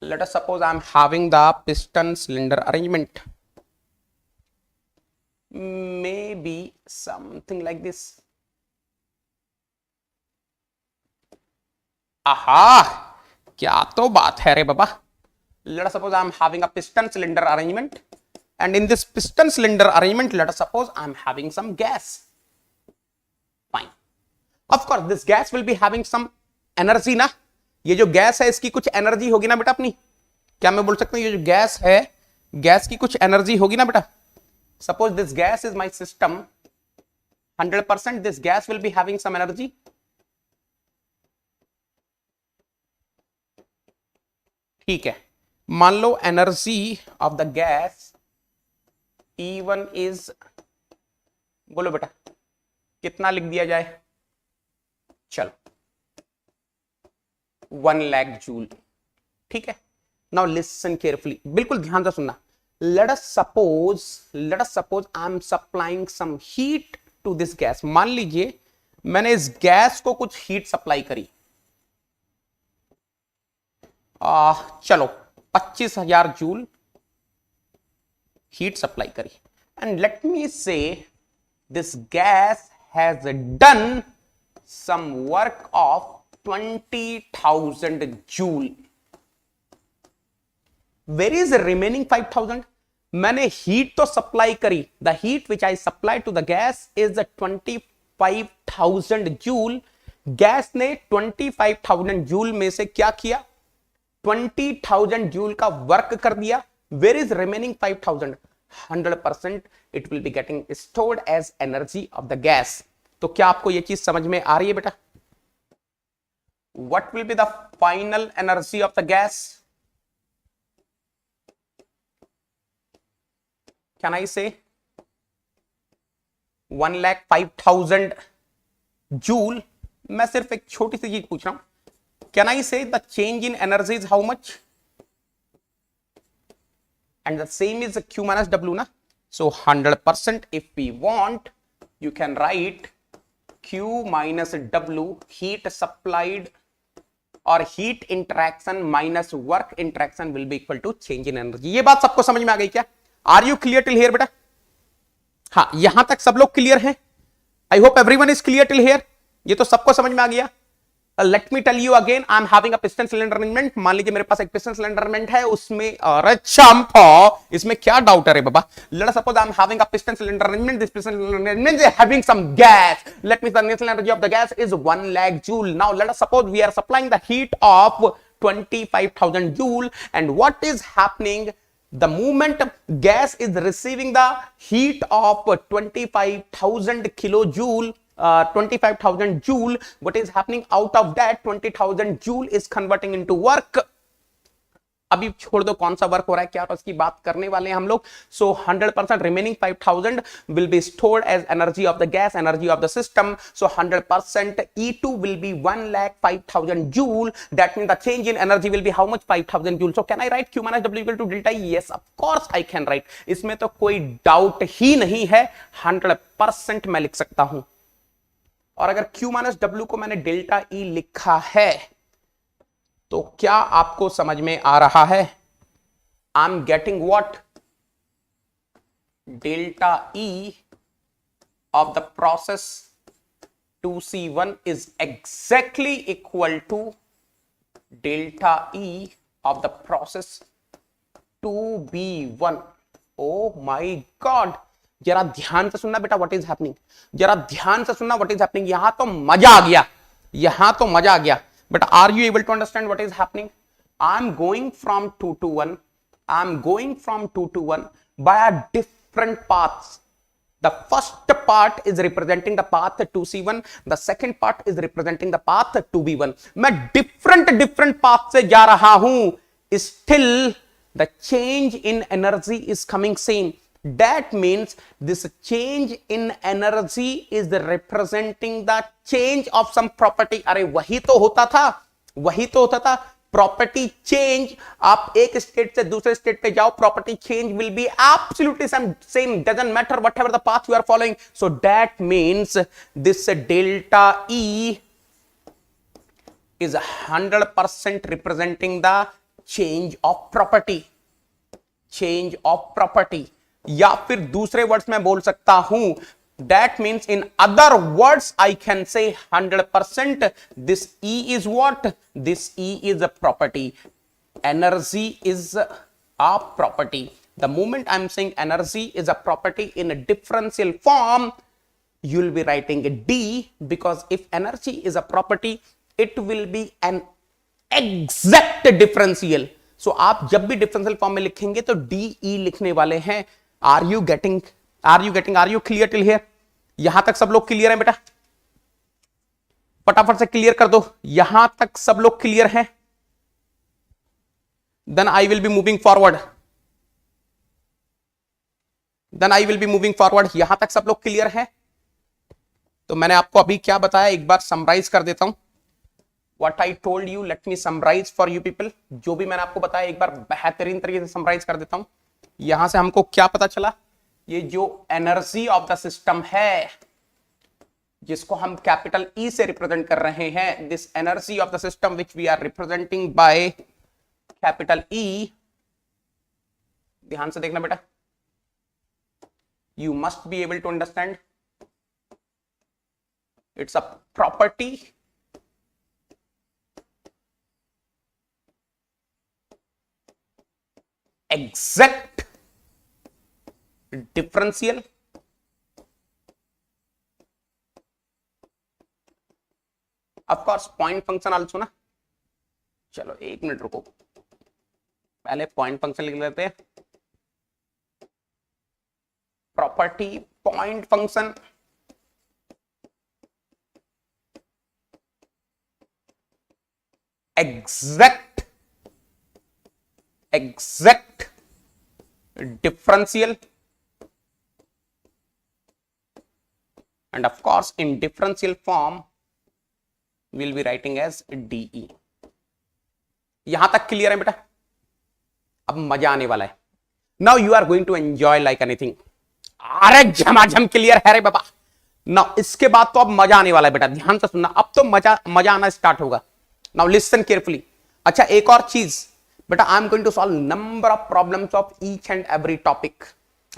Let us suppose I am having the piston cylinder arrangement. Maybe something like this. आहा, क्या तो बात है रे बाबा। Let us suppose I am having a piston cylinder arrangement. And in this piston cylinder arrangement, let us suppose I am having some gas. Fine. Of course, this gas will be having some energy ना। ये जो gas है इसकी कुछ energy होगी ना बेटा अपनी। क्या मैं बोल सकता हूँ ये जो गैस है, गैस की कुछ एनर्जी होगी ना बेटा। Suppose this gas is my system, 100% this gas will be having some energy. ठीक है, मान low energy of the gas E1 is, बोलो बेटा कितना लिख दिया जाए? चलो 1 लाख जूल, ठीक है। नाउ लिसन केयरफुली, बिल्कुल ध्यान से सुनना। Let us suppose I am supplying some heat to this gas. मान लीजिए मैंने इस गैस को कुछ हीट सप्लाई करी, चलो 25,000 जूल heat supply करी, and let me say this gas has done some work of 20,000 joule. Where is the remaining 5,000? मैंने हीट तो सप्लाई करी, the heat which I supplied to the gas is 25,000 joule. Gas ने 25,000 joule में से क्या किया? 20,000 joule का work कर दिया। Where is remaining 5,000? 100% it will be getting stored as energy of the gas. तो क्या आपको ये चीज समझ में आ रही है बेटा? What will be the final energy of the gas? Can I से 1,05,000 जूल। मैं सिर्फ एक छोटी सी चीज पूछ रहा हूं, कैन आई से the change in energy is how much, and the same is Q minus W na. So 100% if we want, you can write Q minus W, heat supplied or heat interaction minus work interaction will be equal to change in energy। ये बात सबको समझ में आ गई क्या? Are you clear till here बेटा? हाँ, यहां तक सब लोग क्लियर हैं? I hope everyone is clear till here। ये तो सबको समझ में आ गया। Let me tell you again, I am having a piston cylinder arrangement. मान लीजिए मेरे पास एक पिस्टन सिलेंडर अरेंजमेंट है, उसमें अरे चंपा इसमें क्या डाउट है रे बाबा। Let us suppose I am having a piston cylinder arrangement, this piston cylinder arrangement is having some gas, let me the initial energy of the gas is 1 lakh joule। Now let us suppose we are supplying the heat of 25,000 joule, and what is happening, the moment gas is receiving the heat of 25,000 kilojoule, 25,000 joule, what is happening out of that 20,000 joule is converting into work। अभी छोड़ दो कौन सा work हो रहा है क्या, और उसकी बात करने वाले हैं हम लोग। सो 100% remaining 5,000 will be stored as energy of the gas, energy of the system। so 100% E2 will be 1,05,000 joule। that means the change in energy will be how much, 5,000 joule। so can I write Q minus W equal to delta E? yes, of course I can write। इसमें तो कोई डाउट ही नहीं है, 100% मैं लिख सकता हूं। और अगर Q माइनस W को मैंने डेल्टा E लिखा है तो क्या आपको समझ में आ रहा है? I am getting what, delta E of the process 2C1 is exactly equal to delta E of the process 2B1। oh my god, जरा ध्यान से सुनना बेटा, व्हाट इज हैपनिंग, जरा ध्यान से सुनना व्हाट इज हैपनिंग। यहां तो मजा आ गया, यहां तो मजा आ गया बेटा। Are you able to understand what is happening? I am going from 2 to 1, I am going from 2 to 1 by different paths. The first part is representing the path 2C1, the second part is representing the path 2B1। मैं different path से जा रहा हूं, still the change in energy is coming same। that means this change in energy is representing the change of some property। अरे वही तो होता था, वही तो होता था, प्रॉपर्टी चेंज। आप एक स्टेट से दूसरे स्टेट पे जाओ, property change will be absolutely same, doesn't matter whatever the path you are following. So that means this delta E is 100% representing the change of property, change of property। या फिर दूसरे words में बोल सकता हूं, that means in other words I can say 100% this E is what, this E is a property, energy is a property। the moment I'm saying energy is a property in a differential form, you'll be writing a D, because if energy is a property it will be an exact differential। so आप जब भी differential form में लिखेंगे तो DE लिखने वाले हैं। Are you getting, are you getting, are you clear till here? यहां तक सब लोग क्लियर हैं बेटा? फटाफट से क्लियर कर दो, यहां तक सब लोग क्लियर हैं? Then I will be moving forward, then I will be moving forward. यहां तक सब लोग क्लियर हैं? तो मैंने आपको अभी क्या बताया एक बार समराइज कर देता हूं। What I told you, let me summarize for you people। जो भी मैंने आपको बताया एक बार बेहतरीन तरीके से समराइज कर देता हूं। यहां से हमको क्या पता चला, ये जो एनर्जी ऑफ द सिस्टम है जिसको हम कैपिटल ई से रिप्रेजेंट कर रहे हैं, this energy of the system which we are representing by capital E, ध्यान से देखना बेटा, you must be able to understand, it's a property exact differential of course point function also ना। चलो एक मिनट रुको, पहले पॉइंट फंक्शन लिख लेते हैं। Property point function exact differential and of course in differential form we'll be writing as dE. यहां तक क्लियर है बेटा? अब मजा आने वाला है. Now you are going to enjoy like anything. अरे झमाझम क्लियर है रे बाबा. Now इसके बाद तो अब मजा आने वाला है बेटा, ध्यान से सुनना. अब तो मजा आना स्टार्ट होगा. Now listen carefully. अच्छा एक और चीज बेटा, I am going to solve number of problems of each and every topic.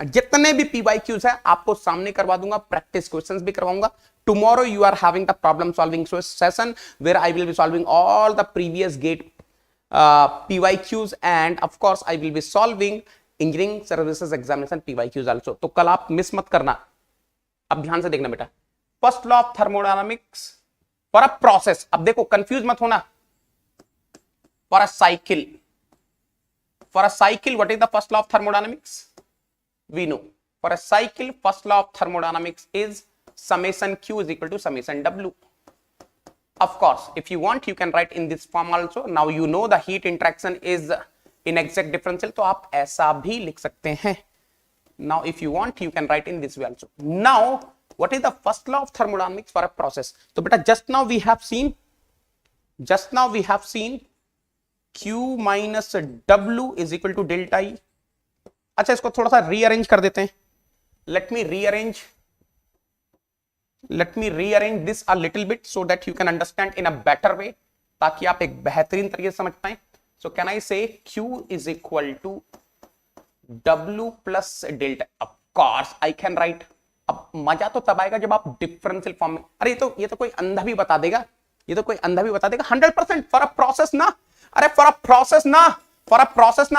जितने भी PYQs है आपको सामने करवा दूंगा, प्रैक्टिस क्वेश्चंस भी करवाऊंगा. Tomorrow you are having the problem solving session where I will be solving all the previous GATE PYQs and of course I will be solving engineering services examination PYQs also. तो कल आप miss मत करना. अब ध्यान से देखना बेटा. First law of thermodynamics for a process. अब देखो कंफ्यूज मत होना. For a cycle, what is the first law of thermodynamics? We know for a cycle first law of thermodynamics is summation Q is equal to summation W. Of course if you want you can write in this form also. Now you know the heat interaction is inexact differential, तो आप ऐसा भी लिख सकते हैं. Now if you want you can write in this way also. Now what is the first law of thermodynamics for a process? तो बेटा just now we have seen Q minus W is equal to delta E. अच्छा इसको थोड़ा सा rearrange कर देते हैं. Let me rearrange this a little bit so that you can understand in a better way, ताकि आप एक बेहतरीन तरीके से समझ पाएं. So can I say Q is equal to W plus delta? Of course I can write. अब मजा तो तब आएगा जब आप डिफरेंशियल फॉर्म में. अरे ये तो कोई अंधा भी बता देगा. 100% फॉर अ प्रोसेस ना. अरे फॉर अ प्रोसेस ना.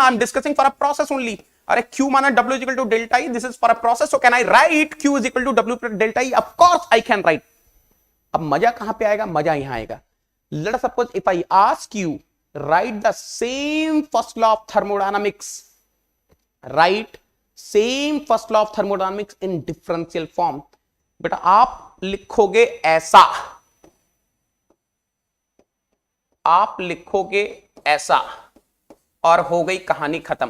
I am discussing for a process only. अरे Q माना W is equal to delta E. This is for a process. So can I write Q is equal to W plus delta E? Of course I can write. अब मजा कहां पे आएगा? मजा यहां आएगा. Let us suppose if I ask you write the same first law of thermodynamics. Write same first law of thermodynamics in differential form. बेटा आप लिखोगे ऐसा. और हो गई कहानी खत्म.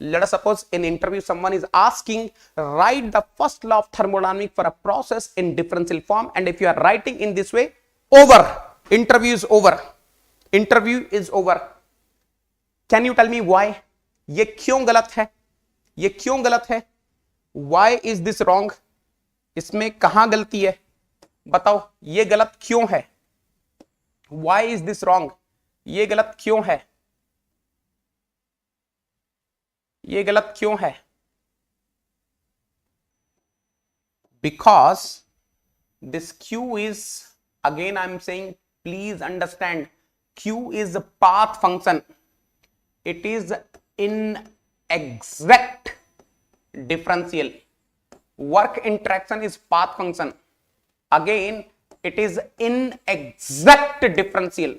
Let us suppose in interview someone is asking write the first law of thermodynamics for a process in differential form, and if you are writing in this way, over. Interview is over. Can you tell me why? ये क्यों गलत है? Why is this wrong? इसमें कहां गलती है बताओ. ये गलत क्यों है? Why is this wrong? ये गलत क्यों है? Because this Q is, again I am saying, please understand, Q is a path function. It is inexact differential. Work interaction is path function. Again, it is inexact differential.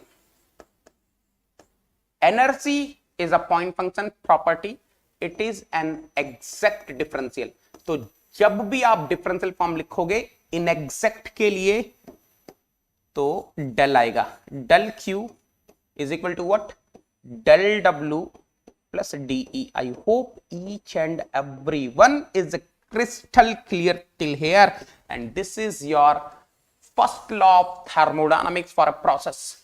Energy is a point function property. It is an exact differential. तो जब भी आप differential form लिखोगे इनएग्जैक्ट के लिए तो del आएगा. Del Q is equal to what? Del W plus DE. I hope each and everyone is crystal clear till here, and this is your first law of thermodynamics for a process.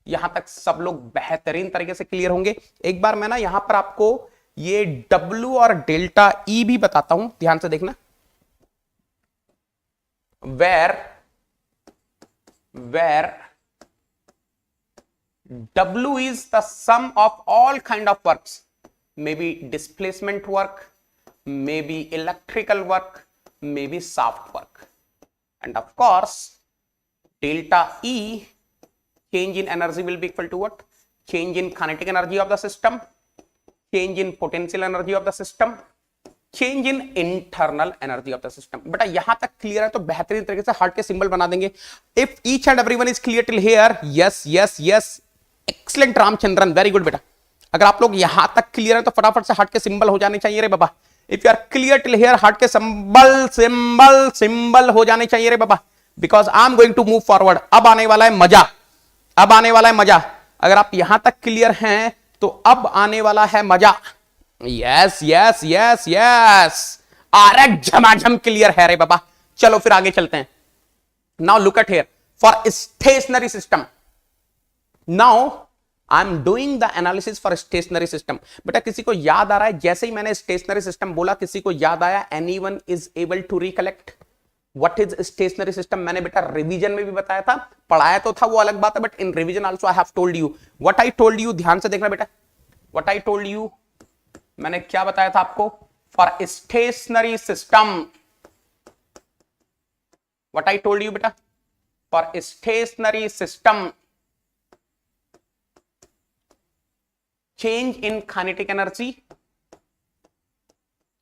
यहां तक सब लोग बेहतरीन तरीके से clear होंगे. एक बार मैं ना यहां पर आपको ये W और डेल्टा E भी बताता हूं, ध्यान से देखना. where W is the sum of all kind of works, maybe displacement work, maybe electrical work, maybe soft work, and of course delta E, change in energy, will be equal to what? Change in kinetic energy of the system, change in potential energy of the system, change in internal energy of the system. बेटा यहां तक clear है तो बेहतरीन तरीके से heart के symbol बना देंगे. If each and everyone is clear till here, yes, excellent Ramachandran, very good बेटा. अगर आप लोग यहां तक क्लियर है तो फटाफट से हार्ट के सिंबल हो जाने चाहिए रे बाबा. If you are clear till here, heart के सिंबल हो जाने चाहिए रे बाबा. Because I am going to move forward. अब आने वाला है मजा. अगर आप यहां तक क्लियर हैं तो अब आने वाला है मजा. यस यस यस यस, अरे झमाझम क्लियर है रे बाबा। चलो फिर आगे चलते हैं। Now look at here for stationary system. Now I am doing the analysis for stationary system. बेटा किसी को याद आ रहा है, जैसे ही मैंने स्टेशनरी सिस्टम बोला किसी को याद आया? Anyone is able to recollect what is stationary system? मैंने बेटा रिवीजन में भी बताया था, पढ़ाया तो था वो अलग बात है, but in revision also I have told you what I told you. ध्यान से देखना बेटा, व्हाट आई टोल्ड यू, मैंने क्या बताया था आपको? For stationary system, what I told you बेटा? For stationary system, change in kinetic energy,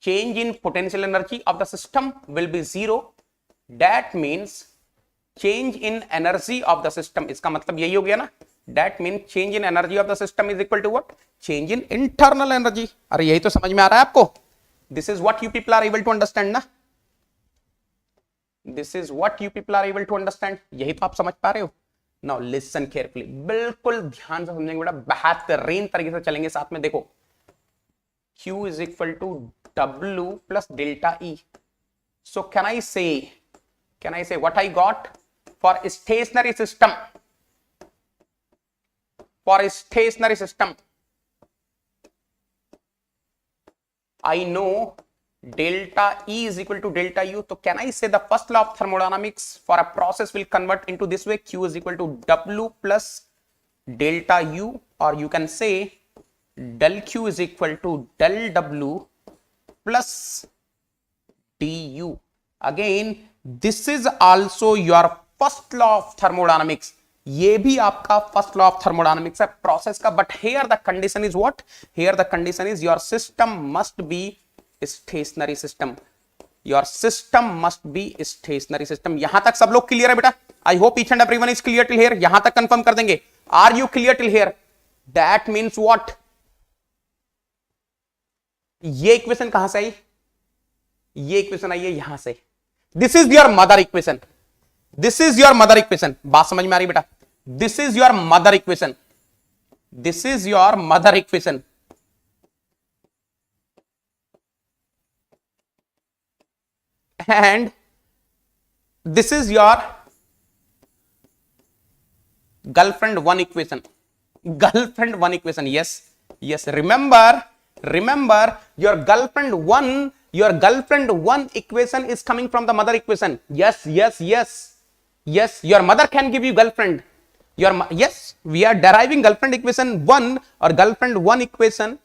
change in potential energy of the system will be zero. That means change in energy of the system, इसका मतलब यही हो गया ना? That means change in energy of the system is equal to what? Change in internal energy. अरे यही तो समझ में आ रहा है आपको? This is what you people are able to understand ना? This is what you people are able to understand. यही तो आप समझ पा रहे हो? Now listen carefully, बिल्कुल ध्यान से समझेंगे बेटा, बेहतरीन तरीके से चलेंगे साथ में। देखो Q is equal to W plus delta E. So can I say what I got for stationary system? For stationary system, I know delta E is equal to delta U. So can I say the first law of thermodynamics for a process will convert into this way? Q is equal to W plus delta U, or you can say del Q is equal to del W plus du. Again, this is also your first law of thermodynamics. ये भी आपका first law of thermodynamics है process का, but here the condition is what? Here the condition is your system must be stationary system. Your system must be stationary system. यहां तक सब लोग clear है बेटा? I hope each and everyone is clear till here. यहां तक confirm कर देंगे, are you clear till here? That means what? ये इक्वेशन कहां से आई? ये इक्वेशन आई है यहां से। This is your mother equation, this is your mother equation. बात समझ में आ रही बेटा? This is your mother equation, this is your mother equation. And this is your girlfriend one equation, girlfriend one equation. Yes, yes, remember your girlfriend one equation is coming from the mother equation. Yes, your mother can give you girlfriend. Yes, we are deriving girlfriend equation one or girlfriend one equation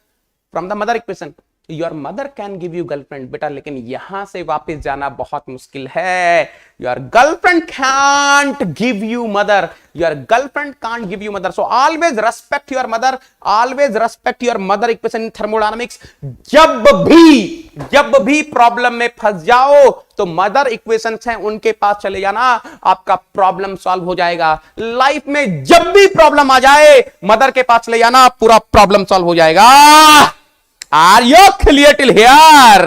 from the mother equation. Your mother can give you girlfriend बेटा, लेकिन यहां से वापस जाना बहुत मुश्किल है। Your girlfriend can't give you mother, your girlfriend can't give you mother. So always respect your mother, always respect your mother equation in thermodynamics. जब भी प्रॉब्लम में फंस जाओ तो मदर इक्वेशन है उनके पास चले जाना, आपका प्रॉब्लम सॉल्व हो जाएगा। लाइफ में जब भी प्रॉब्लम आ जाए मदर के पास चले जाना, पूरा प्रॉब्लम सॉल्व हो जाएगा। Are you clear till here?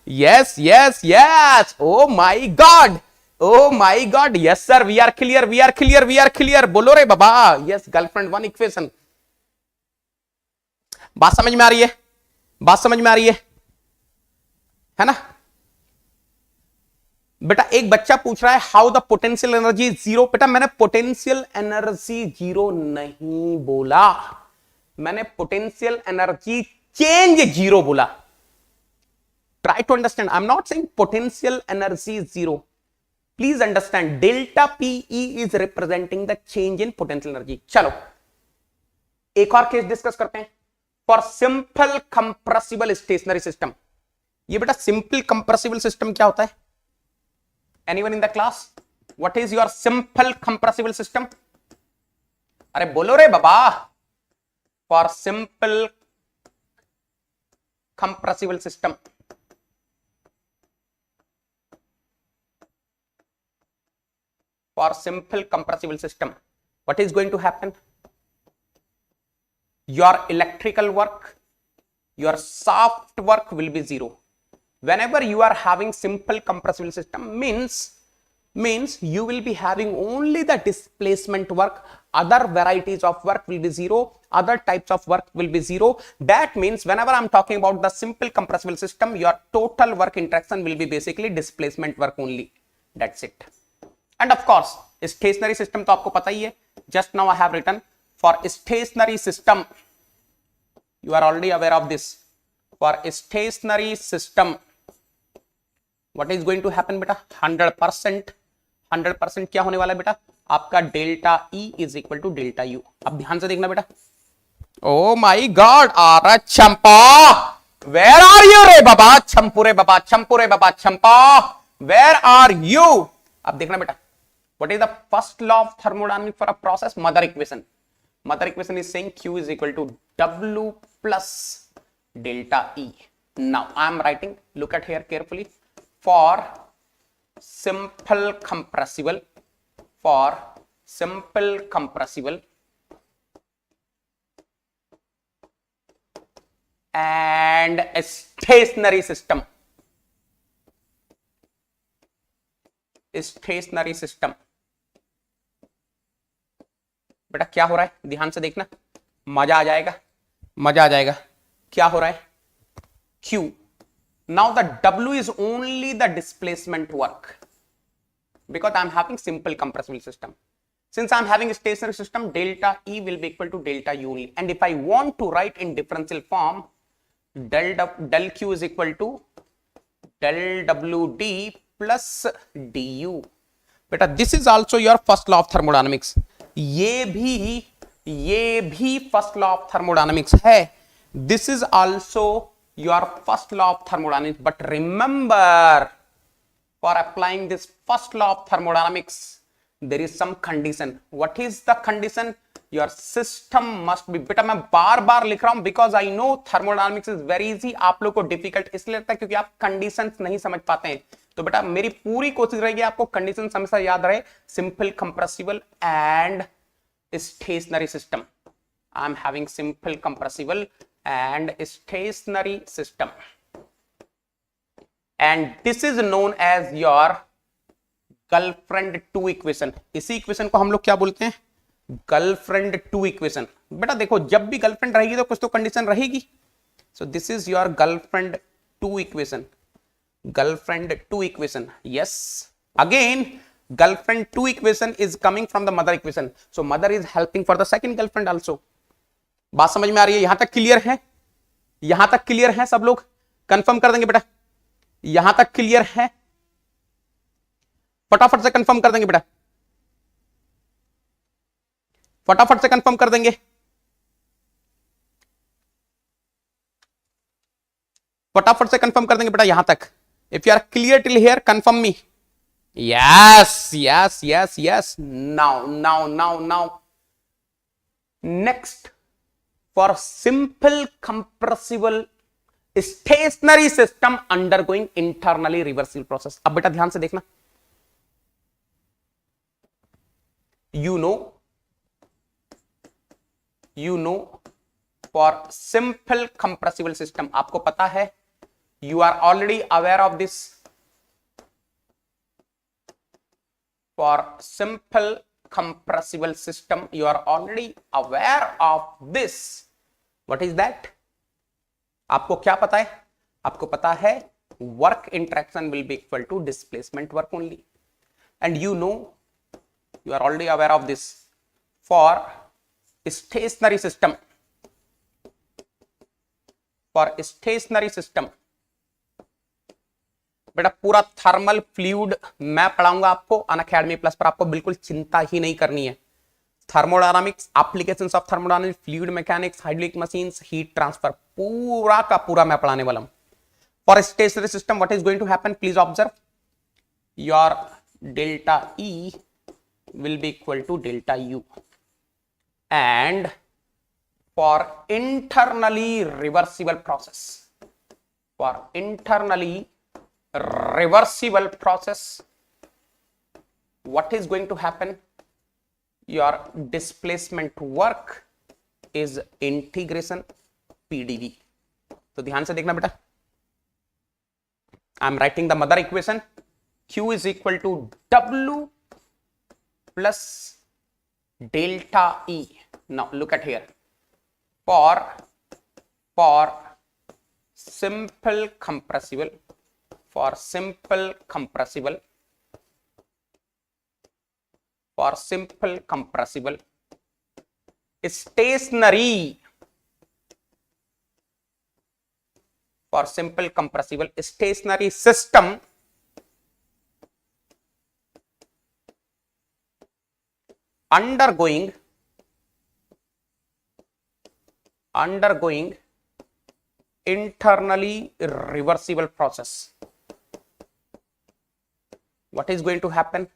Yes, yes, yes. Oh my God. Oh my God. Yes, sir. We are clear. We are clear. We are clear. बोलो रे बाबा. Yes, girlfriend one equation. बात समझ में आ रही है? बात समझ में आ रही है ना? बेटा एक बच्चा पूछ रहा है how the potential energy zero. बेटा मैंने पोटेंशियल एनर्जी जीरो नहीं बोला, मैंने पोटेंशियल एनर्जी चेंज जीरो बोला। Try to understand, I am not saying potential energy zero. Please understand, delta PE is representing the change in potential energy. चलो एक और case discuss करते हैं for simple compressible stationary system. ये बेटा simple compressible system क्या होता है? Anyone in the class? What is your simple compressible system? अरे बोलो रे बाबा। For simple compressible system, for simple compressible system, what is going to happen? Your electrical work, your soft work will be zero. Whenever you are having simple compressible system means you will be having only the displacement work other varieties of work will be zero, other types of work will be zero. That means whenever I'm talking about the simple compressible system, your total work interaction will be basically displacement work only. That's it. And of course stationary system तो आपको पता ही है. Just now I have written for stationary system, you are already aware of this. For stationary system, what is going to happen बेटा? 100% क्या होने वाला है बेटा? आपका delta E is equal to delta U. अब ध्यान से देखना बेटा. ओ माई गॉड, आर चंपा, वेर आर यू रे बाबा? चंपू रे बाबा, चंपू रे बाबा, चंपा, वेर आर यू? अब देखना बेटा, what is the first law of thermodynamics for a process? Mother equation. Mother equation is saying Q is equal to W plus delta E. Now I am writing, look at here carefully. For simple compressible and a stationary system, बेटा क्या हो रहा है? ध्यान से देखना, मजा आ जाएगा. क्या हो रहा है? Q. Now the W is only the displacement work because I am having simple compressible system. Since I am having a stationary system, delta E will be equal to delta U only. And if I want to write in differential form, del Q is equal to del WD plus du. बेटा this is also your first law of thermodynamics. ये भी first law of thermodynamics है. This is also your first law of thermodynamics. But remember, for applying this first law of thermodynamics, there is some condition. What is the condition? Your system must be. बेटा मैं बार बार लिख रहा हूं because I know thermodynamics is very easy. आप लोग को difficult इसलिए लगता है क्योंकि आप conditions नहीं समझ पाते हैं. तो बेटा मेरी पूरी कोशिश रहेगी आपको कंडीशन हमेशा याद रहे. Simple compressible and stationary system. I am having simple compressible and stationary system and this is known as your girlfriend two equation. इसी इक्वेशन को हम लोग क्या बोलते हैं? Girlfriend two equation. बेटा देखो, जब भी गर्लफ्रेंड रहेगी तो कुछ तो कंडीशन रहेगी. So this is your girlfriend two equation. Girlfriend 2 equation. Yes, again girlfriend 2 equation is coming from the mother equation, so mother is helping for the second girlfriend also. बात समझ में आ रही है? यहां तक क्लियर है? यहां तक क्लियर है? सब लोग कंफर्म कर देंगे बेटा? यहां तक क्लियर है? फटाफट से कंफर्म कर देंगे बेटा, फटाफट से कंफर्म कर देंगे. फटाफट से कंफर्म कर देंगे बेटा यहां तक. If you are clear till here, confirm me. Yes. Now. Next, for simple compressible stationary system undergoing internally reversible process. अब बेटा ध्यान से देखना. You know, for simple compressible system, आपको पता है, you are already aware of this. For simple compressible system, you are already aware of this. What is that? आपको क्या पता है? आपको पता है work interaction will be equal to displacement work only. And you know, you are already aware of this. For stationary system, बेटा पूरा thermal fluid मैं पढ़ाऊंगा आपको अनअकैडमी प्लस पर. आपको बिल्कुल चिंता ही नहीं करनी है. Thermodynamics, applications of thermodynamics, fluid mechanics, hydraulic machines, heat transfer, पूरा का पूरा मैं पढ़ाने वाला हूं. For stationary system what is going to happen? Please observe. Your delta E will be equal to delta U. And for internally reversible process, what is going to happen? Your displacement work is integration PdV. तो ध्यान से देखना बेटा. I am writing the mother equation. Q is equal to W plus delta E. Now look at here. For simple compressible, stationary, stationary system undergoing internally reversible process. What is going to happen?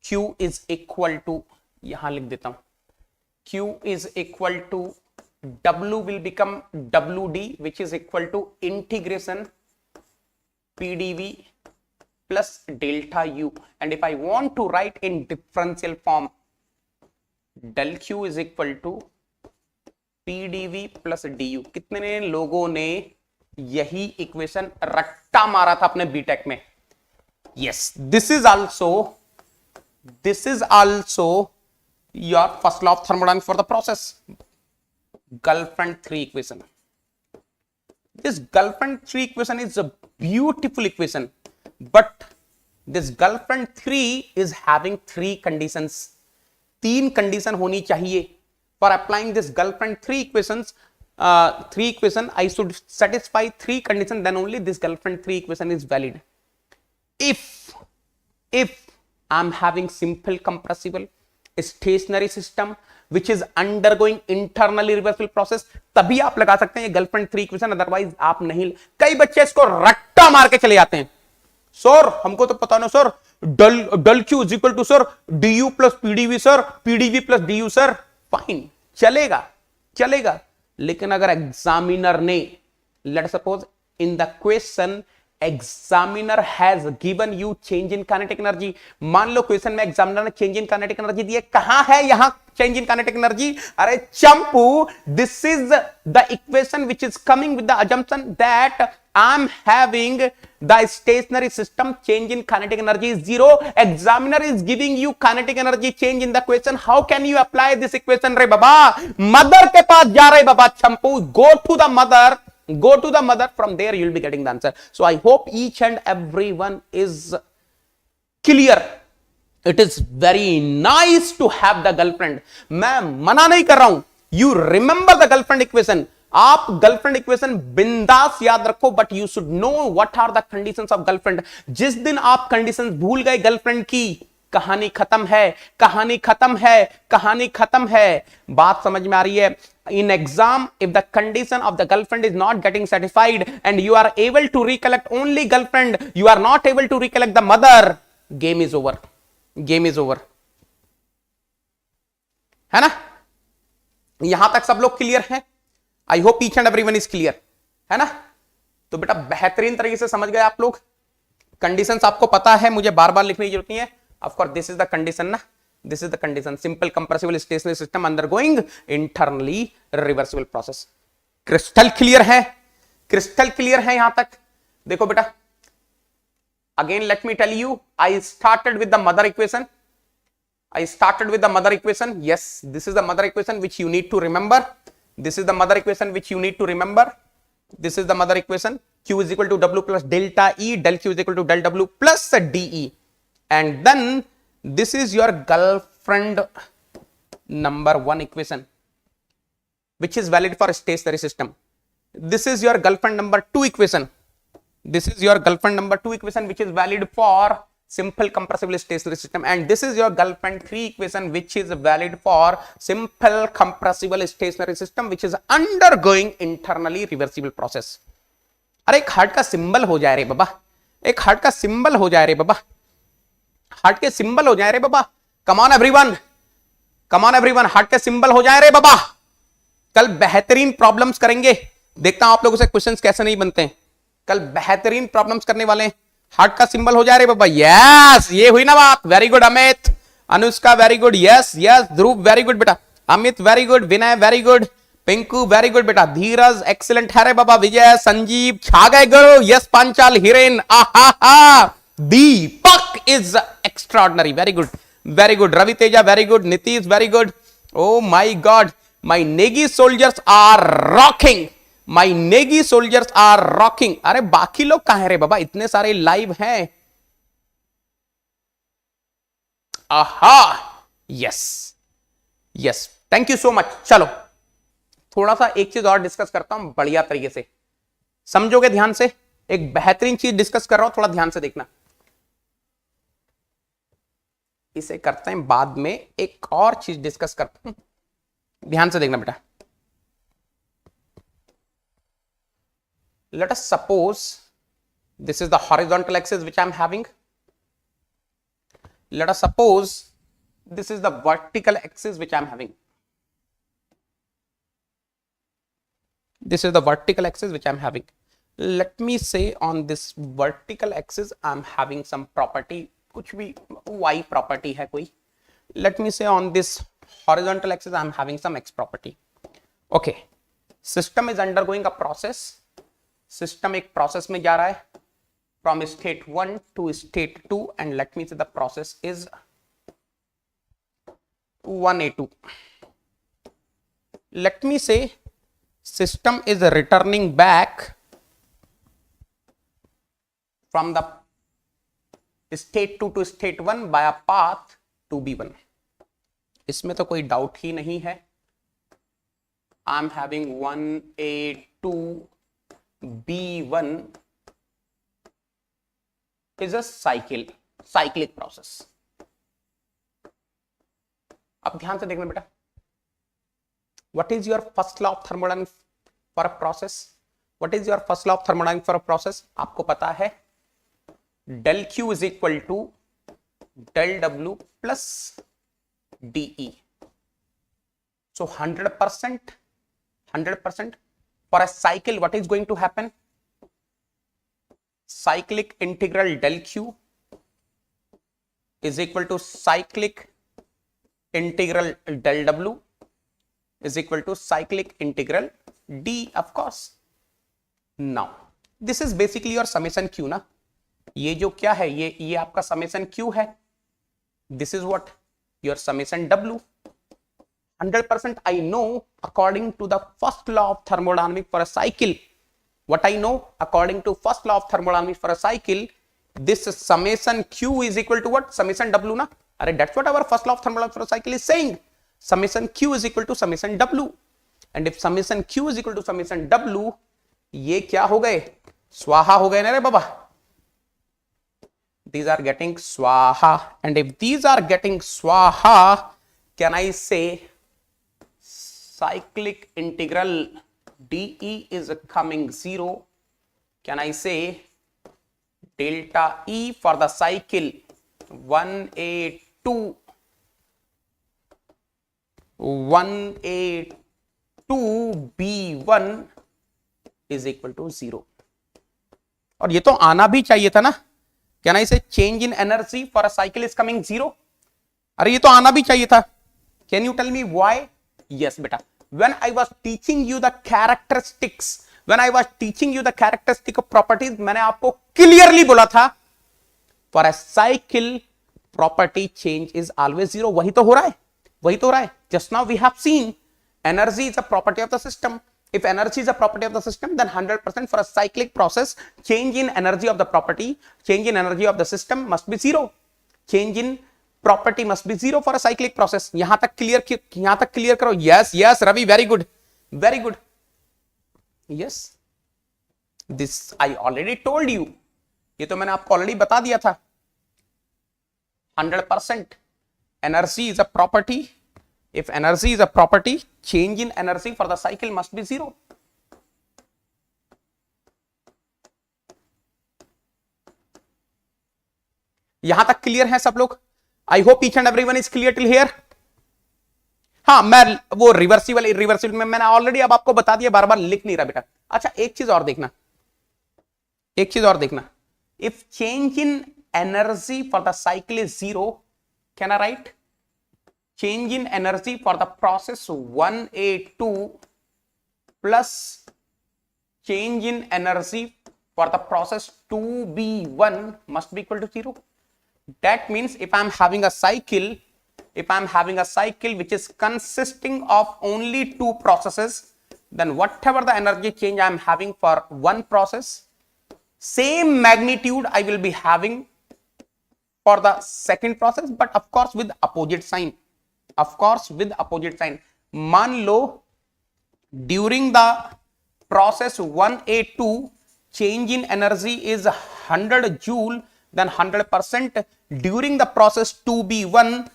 Q is equal to, यहां लिख देता हूं, Q is equal to W will become WD, which is equal to integration PDV plus delta U. And if I want to write in differential form, del Q is equal to PDV plus DU. कितने लोगों ने यही equation रट्टा मारा था अपने BTech में? Yes, this is also your first law of thermodynamics for the process. Gelfand 3 equation. This Gelfand 3 equation is a beautiful equation, but this Gelfand 3 is having 3 conditions. 3 condition होनी चाहिए. For applying this Gelfand 3 equation, I should satisfy 3 conditions, then only this Gelfand 3 equation is valid. If I'm having simple compressible stationary system which is undergoing internally reversible process, तभी आप लगा सकते हैं ये Gelfand 3 equation, otherwise आप नहीं. कई बच्चे इसको रट्टा मार के चले जाते हैं. सर हमको तो पता ना sir, del Q is equal to sir du plus pdv sir, pdv plus du sir. Fine, चलेगा. लेकिन अगर एग्जामिनर ने, let suppose in the question examiner has given you change in kinetic energy. मान लो क्वेश्चन में examiner ने change in kinetic energy दिए. कहां है यहां चेंज इन काइनेटिक एनर्जी? अरे Champu, this is the equation which is coming with the assumption that I'm having the stationary system change in kinetic energy is 0. Examiner is giving you kinetic energy change in the question. How can you apply this equation रे बाबा? Mother के पास जा रहे बाबा चंपू. Go to the mother. From there you will be getting the answer. So I hope each and everyone is clear. It is very nice to have the Gelfand. मैं मना नहीं कर रहा हूं. You remember the Gelfand equation. आप Gelfand equation बिंदास याद रखो, but you should know what are the conditions of Gelfand. जिस दिन आप कंडीशंस भूल गए Gelfand की, कहानी खत्म है. बात समझ में आ रही है? In exam, if the condition of the Gelfand is not getting satisfied and you are able to recollect only Gelfand, you are not able to recollect the mother, game is over. है ना? यहां तक सब लोग clear हैं? आई hope each and everyone is clear, है ना? तो बेटा बेहतरीन तरीके से समझ गए आप लोग. कंडीशंस आपको पता है, मुझे बार बार लिखने की जरूरत नहीं है. Of course this is the condition ना, this is the condition. Simple compressible stationary system undergoing internally reversible process. Crystal clear है यहां तक? देखो बेटा, again let me tell you, I started with the mother equation. Yes, this is the mother equation which you need to remember. This is the mother equation. Q is equal to W plus delta E, del Q is equal to del W plus dE. And then this is your Gelfand number 1 equation, which is valid for a stationary system. This is your Gelfand number 2 equation. Which is valid for simple compressible stationary system. And this is your Gelfand 3 equation, which is valid for simple compressible stationary system, which is undergoing internally reversible process. अरे एक heart का symbol हो जाए रे बाबा, heart के symbol हो जाए रे बाबा. कम ऑन एवरीवन, हार्ट के सिंबल हो जाए रे बाबा. कल बेहतरीन प्रॉब्लम्स करेंगे. देखता हूं आप लोगों से क्वेश्चंस कैसे नहीं बनते हैं. कल बेहतरीन प्रॉब्लम्स करने वाले हैं. हार्ट का सिंबल हो जाए रे बाबा. यस, ये हुई ना बात. Very good Amit, Anushka very good. Yes, Dhruv very good बेटा. Amit very good. Vinay very good. Pinku very good बेटा. धीरज एक्सीलेंट है रे बाबा. विजय, संजीव छा गए गुरु. यस, पांचाल, हिरेन, आहा, Deepak is extraordinary. Very good. Very good Ravi Teja, very good Nitish, very good. Oh my god, my Negi soldiers are rocking, my Negi soldiers are rocking. अरे बाकी लोग कहां हैं रे बाबा, इतने सारे लाइव हैं. आहा, yes yes, thank you so much. चलो थोड़ा सा एक चीज और डिस्कस करता हूं बढ़िया तरीके से, समझोगे ध्यान से. एक बेहतरीन चीज डिस्कस कर रहा हूं, थोड़ा ध्यान से देखना. इसे करते हैं बाद में, एक और चीज डिस्कस करते हैं, ध्यान से देखना बेटा. Let us suppose this is the horizontal axis which I am having. Let us suppose this is the vertical axis which I am having. This is the vertical axis which I am having. Let me say on this vertical axis I am having some property, कुछ भी y property है कोई. Let me say on this horizontal axis I am having some x property. Okay. System is undergoing a process. System एक process में जा रहा है from state 1 to state 2 and let me say the process is 1A2. Let me say system is returning back from the state 2 to state 1 by a path 2B1. इसमें तो कोई डाउट ही नहीं है. I am having 1A2 B1 is a cyclic process. अब ध्यान से देखना बेटा. What is your first law of thermodynamics for a process? What is your first law of thermodynamics for a process? आपको पता है del Q is equal to del W plus dE. So 100% for a cycle, what is going to happen? Cyclic integral del Q is equal to cyclic integral del W is equal to cyclic integral D, of course. Now, this is basically your summation Q ना. ये जो क्या है, ये आपका summation Q है. This is what your summation W. 100% I know according to the first law of thermodynamics for a cycle. What I know according to first law of thermodynamics for a cycle, this summation Q is equal to what? Summation W na? Arre, that's what our first law of thermodynamics for a cycle is saying. Summation Q is equal to summation W. And if summation Q is equal to summation W, ये क्या हो गए? स्वाहा हो गए ना रे बाबा. These are getting swaha. And if these are getting swaha, can I say cyclic integral dE is coming 0? Can I say delta E for the cycle 1A2 B1 is equal to 0? और ये तो आना भी चाहिए था ना. Can I say change in energy for a cycle is coming 0? अरे ये तो आना भी चाहिए था. Can you tell me why? Yes beta, when I was teaching you the characteristics, when I was teaching you the characteristic of properties, मैंने आपको clearly बोला था for a cycle property change is always 0. वही तो हो रहा है, वही तो हो रहा है. Just now we have seen energy is a property of the system. If energy is a property of the system, then 100% for a cyclic process, change in energy of the property, change in energy of the system must be 0. Change in property must be 0 for a cyclic process. यहां तक clear करो. Yes, yes, Ravi, very good, very good. Yes, this I already told you. ये तो मैंने आपको already बता दिया था. 100% energy is a property. If energy is a property, change in energy for the cycle must be 0. यहां तक clear है सब लोग? I hope each and everyone is clear till here. हाँ, मैं वो रिवर्सिबल में मैंने ऑलरेडी अब आपको बता दिया, बार बार लिख नहीं रहा बेटा. अच्छा, एक चीज और देखना, if change in energy for the cycle is 0, can I right change in energy for the process 1A2 plus change in energy for the process 2B1 must be equal to 0. That means if I'm having a cycle, which is consisting of only two processes, then whatever the energy change I'm having for one process, same magnitude I will be having for the second process, but of course with opposite sign. मान लो during the process 1A2 change in energy is 100 joule, then 100% during the process 2B1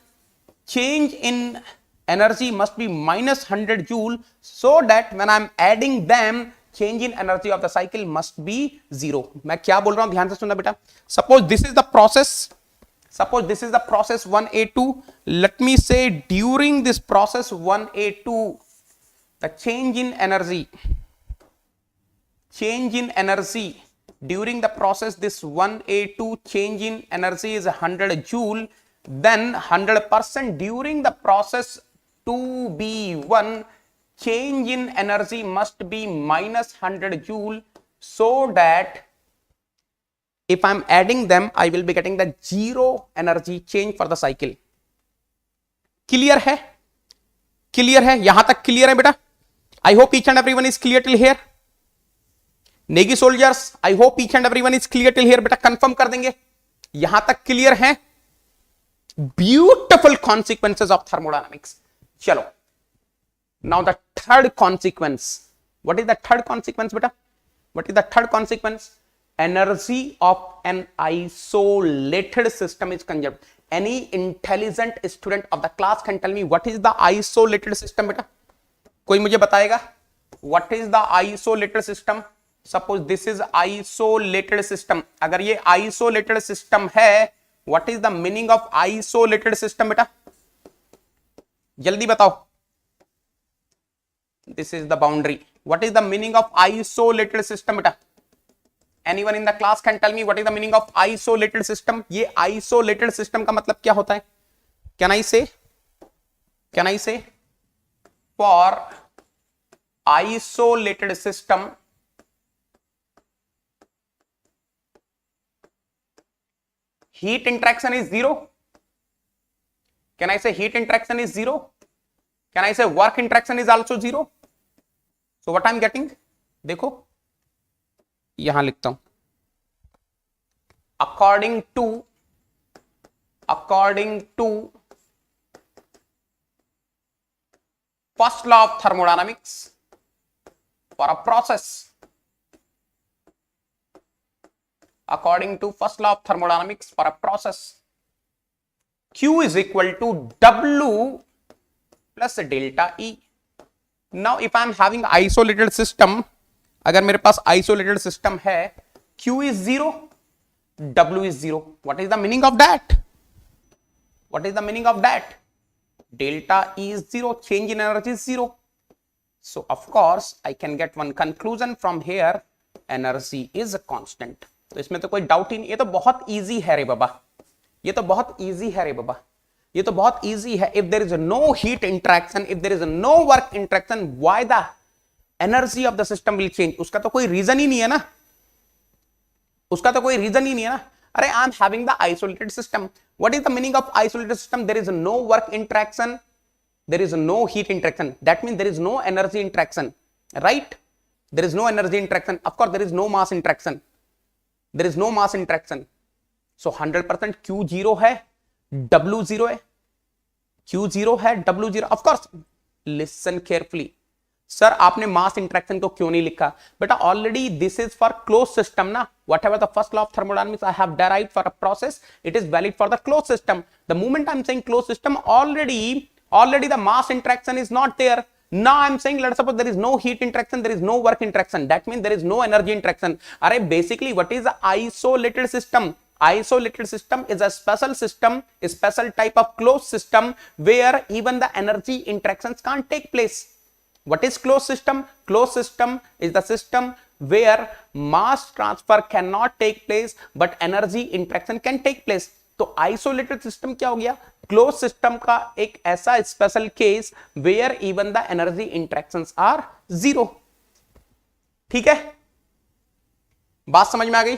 change in energy must be minus 100 joule, so that when I'm adding them change in energy of the cycle must be zero. मैं क्या बोल रहा हूं ध्यान से सुनना बेटा. Suppose this is the process 1A2. Let me say during this process 1A2 the change in energy during the process this 1A2 change in energy is 100 joule, then 100% during the process 2B1 change in energy must be minus 100 joule, so that if I'm adding them I will be getting the zero energy change for the cycle. Clear है? यहां तक clear है बेटा? I hope each and everyone is clear till here. Negi soldiers, I hope each and everyone is clear till here. बेटा confirm कर देंगे यहां तक क्लियर है? Beautiful consequences of thermodynamics. चलो, now the third consequence. What is the third consequence बेटा? Energy of an isolated system is conserved. Any intelligent student of the class can tell me what is the isolated system बेटा? कोई मुझे बताएगा what is the isolated system? Suppose this is isolated system. अगर ये isolated system है, what is the meaning of isolated system बेटा? जल्दी बताओ. This is the boundary. What is the meaning of isolated system बेटा? Anyone in the class can tell me what is the meaning of isolated system? ये isolated system का मतलब क्या होता है? Can I say for isolated system heat interaction is zero? Can I say heat interaction is zero? Can I say work interaction is also zero? So what I'm getting, देखो यहां लिखता हूं, according to first law of thermodynamics for a process, Q is equal to W plus delta E. Now if I am having isolated system, अगर मेरे पास isolated system है, Q is 0, W is 0. What is the meaning of that? Delta E is 0, change in energy is 0. So of course I can get one conclusion from here, energy is a constant. तो इसमें तो कोई डाउट ही नहीं. ये तो बहुत इजी है रे बाबा, ये तो बहुत इजी है. If there is no heat interaction, if there is no work interaction, why the energy of the system will change? उसका तो कोई रीजन ही नहीं है ना. अरे I am having the isolated system. What is the meaning of isolated system? There is no work interaction, there is no heat interaction. That means there is no energy interaction, right? There is no energy interaction. Of course, there is no mass interaction. So 100% Q 0 है, W 0 है. Q 0 है, W 0. Of course, listen carefully. Sir आपने mass interaction को क्यों नहीं लिखा बेटा? Already this is for close system ना. Whatever the first law of thermodynamics I have derived for a process, it is valid for the close system. The moment I am saying close system, already the mass interaction is not there. Now I'm saying, let's suppose there is no heat interaction, there is no work interaction. That means there is no energy interaction. Arey basically what is the isolated system? Isolated system is a special system, a special type of closed system where even the energy interactions can't take place. What is closed system? Closed system is the system where mass transfer cannot take place but energy interaction can take place. तो isolated system क्या हो गया? Close system का एक ऐसा special case where even the energy interactions are zero. ठीक है, बात समझ में आ गई?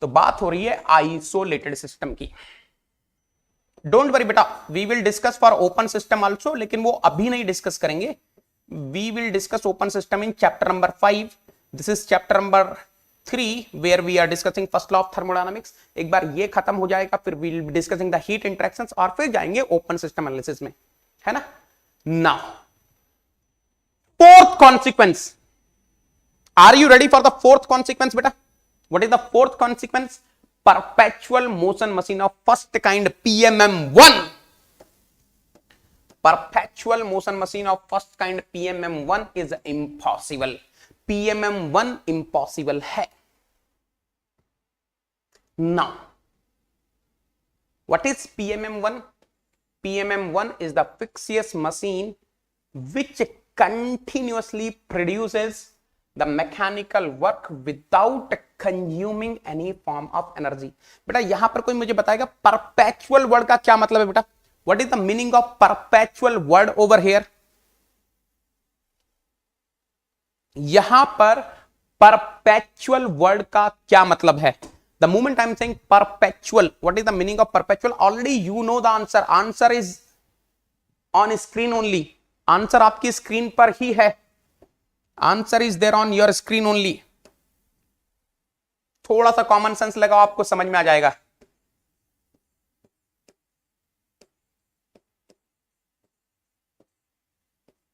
तो बात हो रही है आइसोलेटेड सिस्टम की। डोंट वरी बेटा, we will discuss for open system also, लेकिन वो अभी नहीं डिस्कस करेंगे। We will discuss open system in chapter number 5। This is chapter number 3 where we are discussing first law of thermodynamics. एक बार ये खत्म हो जाएगा, फिर we will be discussing the heat interactions और फिर जाएंगे ओपन सिस्टम एनालिसिस में, है ना। Now fourth consequence, are you ready for the fourth consequence बेटा? What is the fourth consequence? Perpetual motion machine of first kind PMM1. Perpetual motion machine of first kind PMM1 is impossible. PMM1 impossible है. Now, what is PMM1? PMM1 is the fixous machine which continuously produces the mechanical work without consuming any form of energy. बेटा यहां पर कोई मुझे बताएगा perpetual word का क्या मतलब है बेटा? What is the meaning of perpetual word over here? यहां पर perpetual word का क्या मतलब है? The moment I am saying perpetual, what is the meaning of perpetual? Already you know the answer. Answer is on screen only. Answer आपकी screen पर ही है. Answer is there on your screen only. थोड़ा सा common sense लगाओ, आपको समझ में आ जाएगा.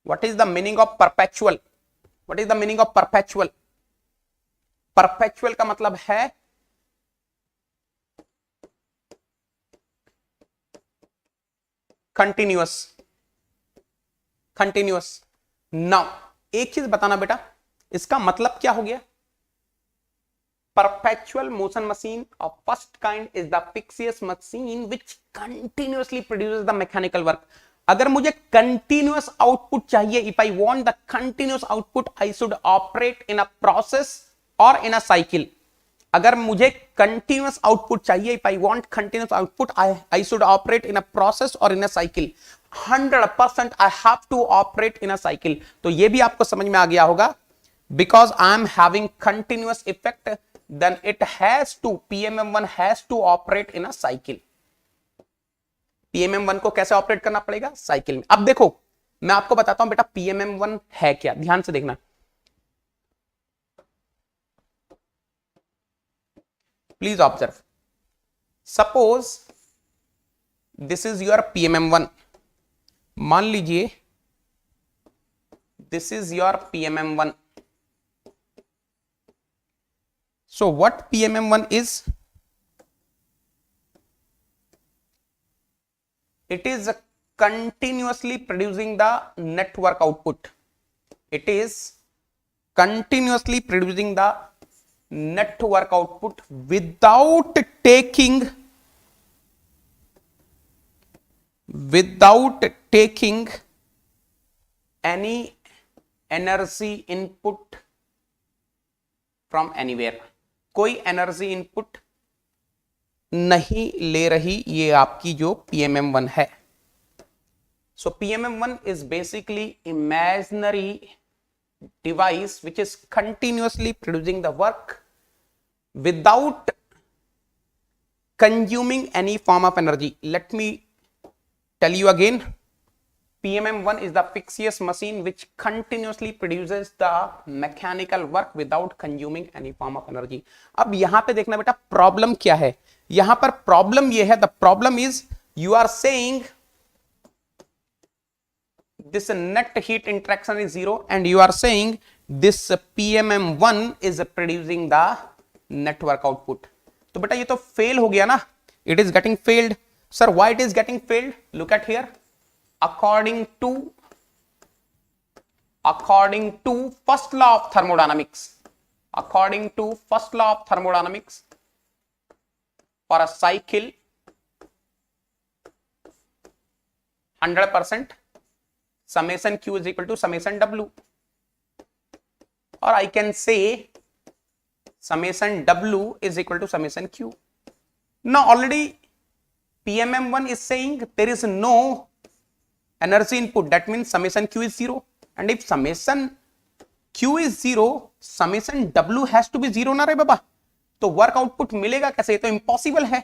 What is the meaning of perpetual? What is the meaning of perpetual? Perpetual का मतलब है कंटिन्यूअस. कंटिन्यूअस. नाउ एक चीज बताना बेटा, इसका मतलब क्या हो गया? Perpetual motion machine of first kind is the fixous machine which continuously produces the mechanical work. अगर मुझे कंटिन्यूअस आउटपुट चाहिए, if I want the continuous output, I should operate in a process और इन अ साइकिल. अगर मुझे continuous output चाहिए, if I want continuous output, I should operate in a process और in a cycle. 100% I have to operate in a cycle. तो ये भी आपको समझ में आ गया होगा. Because I am having continuous effect, then it has to, PMM1 has to operate in a cycle. PMM1 को कैसे ऑपरेट करना पड़ेगा? साइकिल में. अब देखो मैं आपको बताता हूं बेटा PMM1 है क्या, ध्यान से देखना. Please observe. Suppose this is your PMM1. मान लीजिए this is your PMM1. So what PMM1 is? It is continuously producing the network output. It is continuously producing the network output without taking any energy input from anywhere. कोई energy input नहीं ले रही ये आपकी जो PMM1 है. So PMM1 is basically imaginary device which is continuously producing the work without consuming any form of energy. Let me tell you again. PMM1 is the fixous machine which continuously produces the mechanical work without consuming any form of energy. अब यहां पे देखना बेटा problem क्या है. यहां पर problem ये है, the problem is you are saying this net heat interaction is 0 and you are saying this PMM1 is producing the net work output. तो बेटा ये तो फेल हो गया ना. It is getting failed. Sir why it is getting failed? Look at here. according to first law of thermodynamics, for a cycle 100% summation Q is equal to summation W, or I can say summation W is equal to summation Q. Now already PMM1 is saying there is no energy input, that means summation Q is 0, and if summation Q is 0, summation W has to be 0 ना रे बाबा. तो work output मिलेगा कैसे? ये तो impossible है,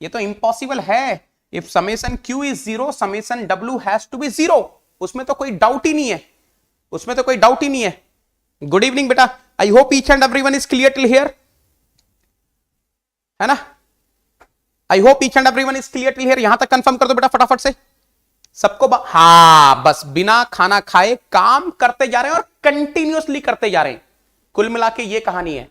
ये तो इम्पॉसिबल है। If summation Q is 0, summation W has to be 0। उसमें तो कोई डाउट ही नहीं है, उसमें तो कोई डाउट ही नहीं है। गुड इवनिंग बेटा, I hope each and everyone is clear till here, है ना? आई hope each and everyone is clear till here. यहां तक कंफर्म कर दो बेटा फटाफट से सबको। हाँ, बस बिना खाना खाए काम करते जा रहे हैं और कंटिन्यूअसली करते जा रहे हैं। कुल मिला के ये कहानी है।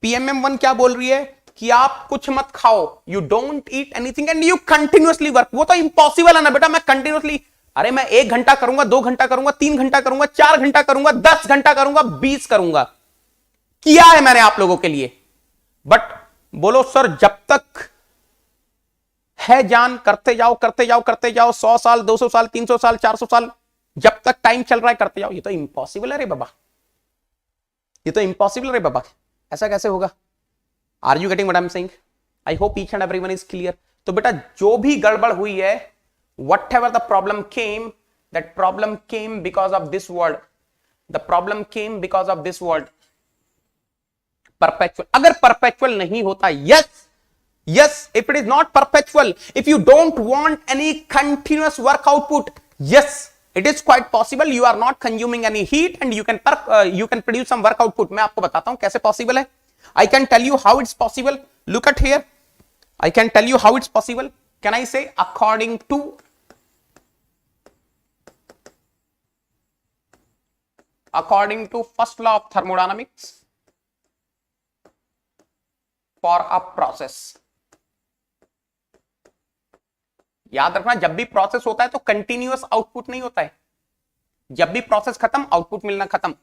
PMM1 क्या बोल रही है कि आप कुछ मत खाओ, you don't eat anything and you continuously work. वो तो इम्पॉसिबल है ना बेटा, मैं कंटिन्यूअसली, अरे मैं 1 घंटा करूंगा, 2 घंटा करूंगा, 3 घंटा करूंगा, 4 घंटा करूंगा, 10 घंटा करूंगा, 20 करूंगा, किया है मैंने आप लोगों के लिए। बट बोलो सर, जब तक है जान करते जाओ करते जाओ करते जाओ, 100 साल, 200 साल, 300 साल, 400 साल, जब तक टाइम चल रहा है करते जाओ। ये तो इम्पॉसिबल है रे बाबा, ये तो इम्पॉसिबल रे बाबा, ऐसा कैसे होगा? Are you getting what I am saying? I hope each and everyone is clear. तो बेटा जो भी गड़बड़ हुई है, whatever the problem came, that problem came because of this word, the problem came because of this word perpetual. अगर perpetual नहीं होता, yes, if it is not perpetual, if you don't want any continuous work output, yes, it is quite possible you are not consuming any heat and you can produce some work output. मैं आपको बताता हूं कैसे possible है। I can tell you how it's possible. Look at here, I can tell you how it's possible. Can I say according to first law of thermodynamics for a process? याद रखना, जब भी प्रोसेस होता है तो continuous output नहीं होता है। जब भी प्रोसेस खत्म, आउटपुट मिलना खत्म।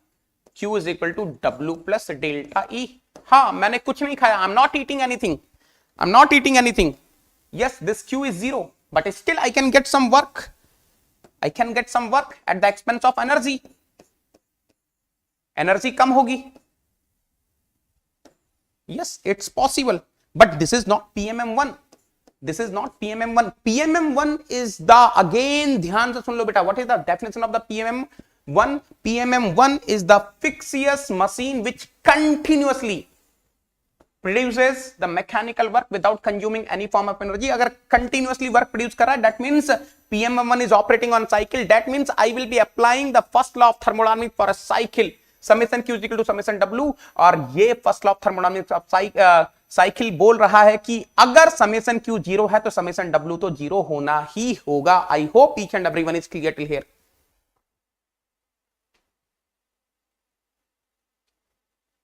Q is equal to W plus delta E। हाँ, मैंने कुछ नहीं खाया, I am not eating anything, I am not eating anything. Yes, this Q is 0, but still I can get some work, I can get some work at the expense of energy. Energy कम होगी। Yes, it's possible, but this is not PMM1। This is not PMM1. PMM1 is the, again ध्यान से सुन लो बेटा, what is the definition of the PMM1? PMM1 is the fixous machine which continuously produces the mechanical work without consuming any form of energy. अगर continuously work produce कर रहा है, that means PMM1 is operating on cycle. That means I will be applying the first law of thermodynamics for a cycle. Summation Q is equal to summation W, और ये first law of thermodynamics of cycle बोल रहा है कि अगर summation Q 0 है तो summation W तो 0 होना ही होगा। आई hope each and everyone is clear till here.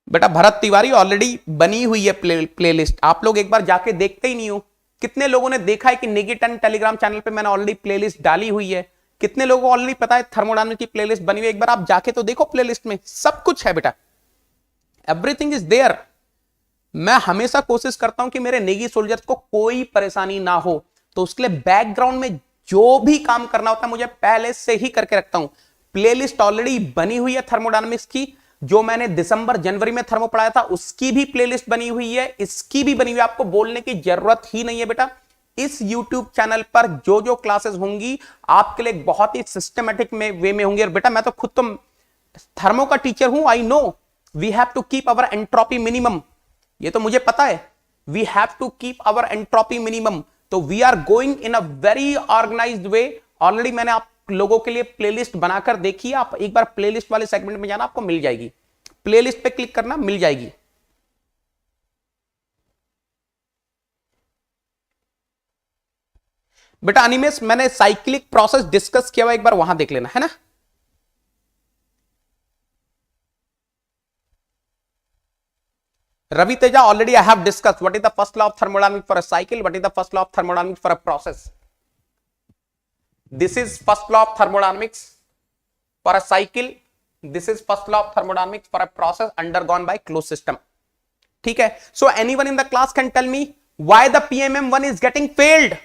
बेटा भरत तिवारी ऑलरेडी बनी हुई है प्लेलिस्ट, आप लोग एक बार जाके देखते ही नहीं हो। कितने लोगों ने देखा है कि नेगेटिव टेलीग्राम चैनल पे मैंने ऑलरेडी प्लेलिस्ट डाली हुई है? कितने लोगों को ऑलरेडी पता है थर्मोडायनामिक्स की प्लेलिस्ट बनी हुई है? एक बार आप जाके तो देखो, प्लेलिस्ट में सब कुछ है बेटा, एवरीथिंग इज देयर। मैं हमेशा कोशिश करता हूं कि मेरे नेगी सोल्जर्स को कोई परेशानी ना हो, तो उसके लिए बैकग्राउंड में जो भी काम करना होता है मुझे पहले से ही करके रखता हूं। प्लेलिस्ट ऑलरेडी बनी हुई है थर्मोडायनामिक्स की, जो मैंने दिसंबर जनवरी में थर्मो पढ़ाया था उसकी भी प्लेलिस्ट बनी हुई है, इसकी भी बनी हुई है। आपको बोलने की जरूरत ही नहीं है बेटा। इस YouTube चैनल पर जो जो क्लासेस होंगी आपके लिए बहुत ही सिस्टमेटिक वे में होंगी। और बेटा मैं तो खुद तो थर्मो का टीचर हूं, I know we have to keep our entropy minimum, ये तो मुझे पता है। We have to keep our entropy minimum, तो we are going in a very organised way. Already मैंने आप लोगों के लिए प्लेलिस्ट बनाकर देखी, आप एक बार प्लेलिस्ट वाले सेगमेंट में जाना, आपको मिल जाएगी। प्लेलिस्ट पे क्लिक करना, मिल जाएगी। बेटा अनिमेश, मैंने साइक्लिक प्रोसेस डिस्कस किया हुआ, एक बार वहां देख लेना, है ना। Ravi Teja, already I have discussed what is the first law of thermodynamics for a cycle, what is the first law of thermodynamics for a process. This is first law of thermodynamics for a cycle, this is first law of thermodynamics for a process undergone by closed system. ठीक है, so anyone in the class can tell me why the PMM1 is getting failed?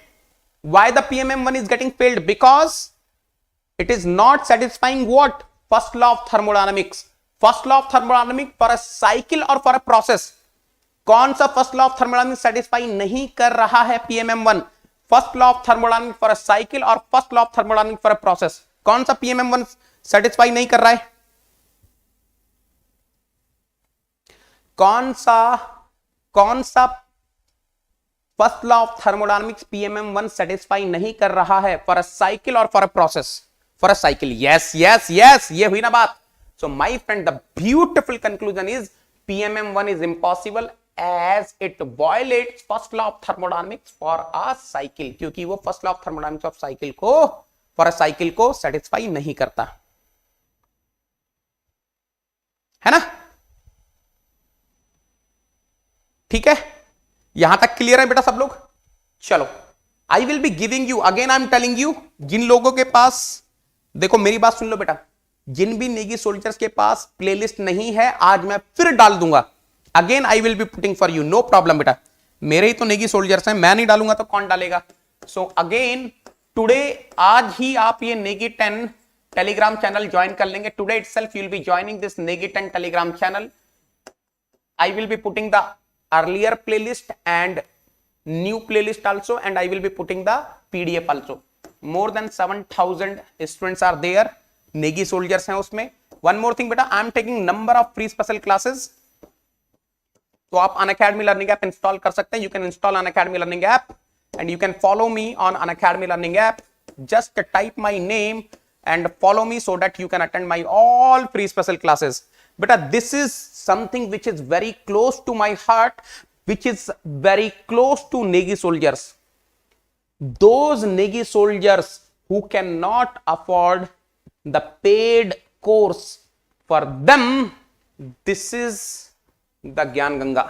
Why the PMM1 is getting failed? Because it is not satisfying what? First law of thermodynamics. First law of thermodynamics for a cycle or for a process. कौन सा first law of thermodynamics satisfy नहीं कर रहा है PMM1? First law of thermodynamics for a cycle और first law of thermodynamics for a process. कौन सा PMM1 satisfy नहीं कर रहा है? कौन सा first law of thermodynamics PMM1 satisfy नहीं कर रहा है फॉर अ साइकिल और for a process? For a cycle, yes yes yes, ये हुई ना बात. सो my friend, the beautiful conclusion is PMM1 is impossible as it violates first law of thermodynamics for a cycle, क्योंकि वो first law of thermodynamics of cycle को for a cycle को satisfy नहीं करता है ना. ठीक है, यहां तक क्लियर है बेटा सब लोग? चलो, I will be giving you again, I am telling you, जिन लोगों के पास, देखो मेरी बात सुन लो बेटा, जिन भी नेगी सोल्जर्स के पास प्लेलिस्ट नहीं है आज मैं फिर डाल दूंगा. Again I will be putting for you, no problem बेटा. मेरे ही तो नेगी सोल्जर्स हैं, मैं नहीं डालूंगा तो कौन डालेगा. सो अगेन टुडे, आज ही आप ये नेगी 10 टेलीग्राम चैनल ज्वाइन कर लेंगे. Today itself you will be joining this Negi 10 Telegram channel. I will be putting the earlier playlist and new playlist also, and I will be putting the PDF also. More than 7,000 students are there, Negi soldiers हैं उसमें. One more thing बेटा, I am taking number of free special classes. तो आप Unacademy Learning App install कर सकते हैं. You can install Unacademy Learning App and you can follow me on Unacademy Learning App. Just type my name and follow me so that you can attend my all free special classes. Beta, this is something which is very close to my heart, which is very close to Negi soldiers. Those Negi soldiers who cannot afford the paid course, for them, this is the Gyan Ganga.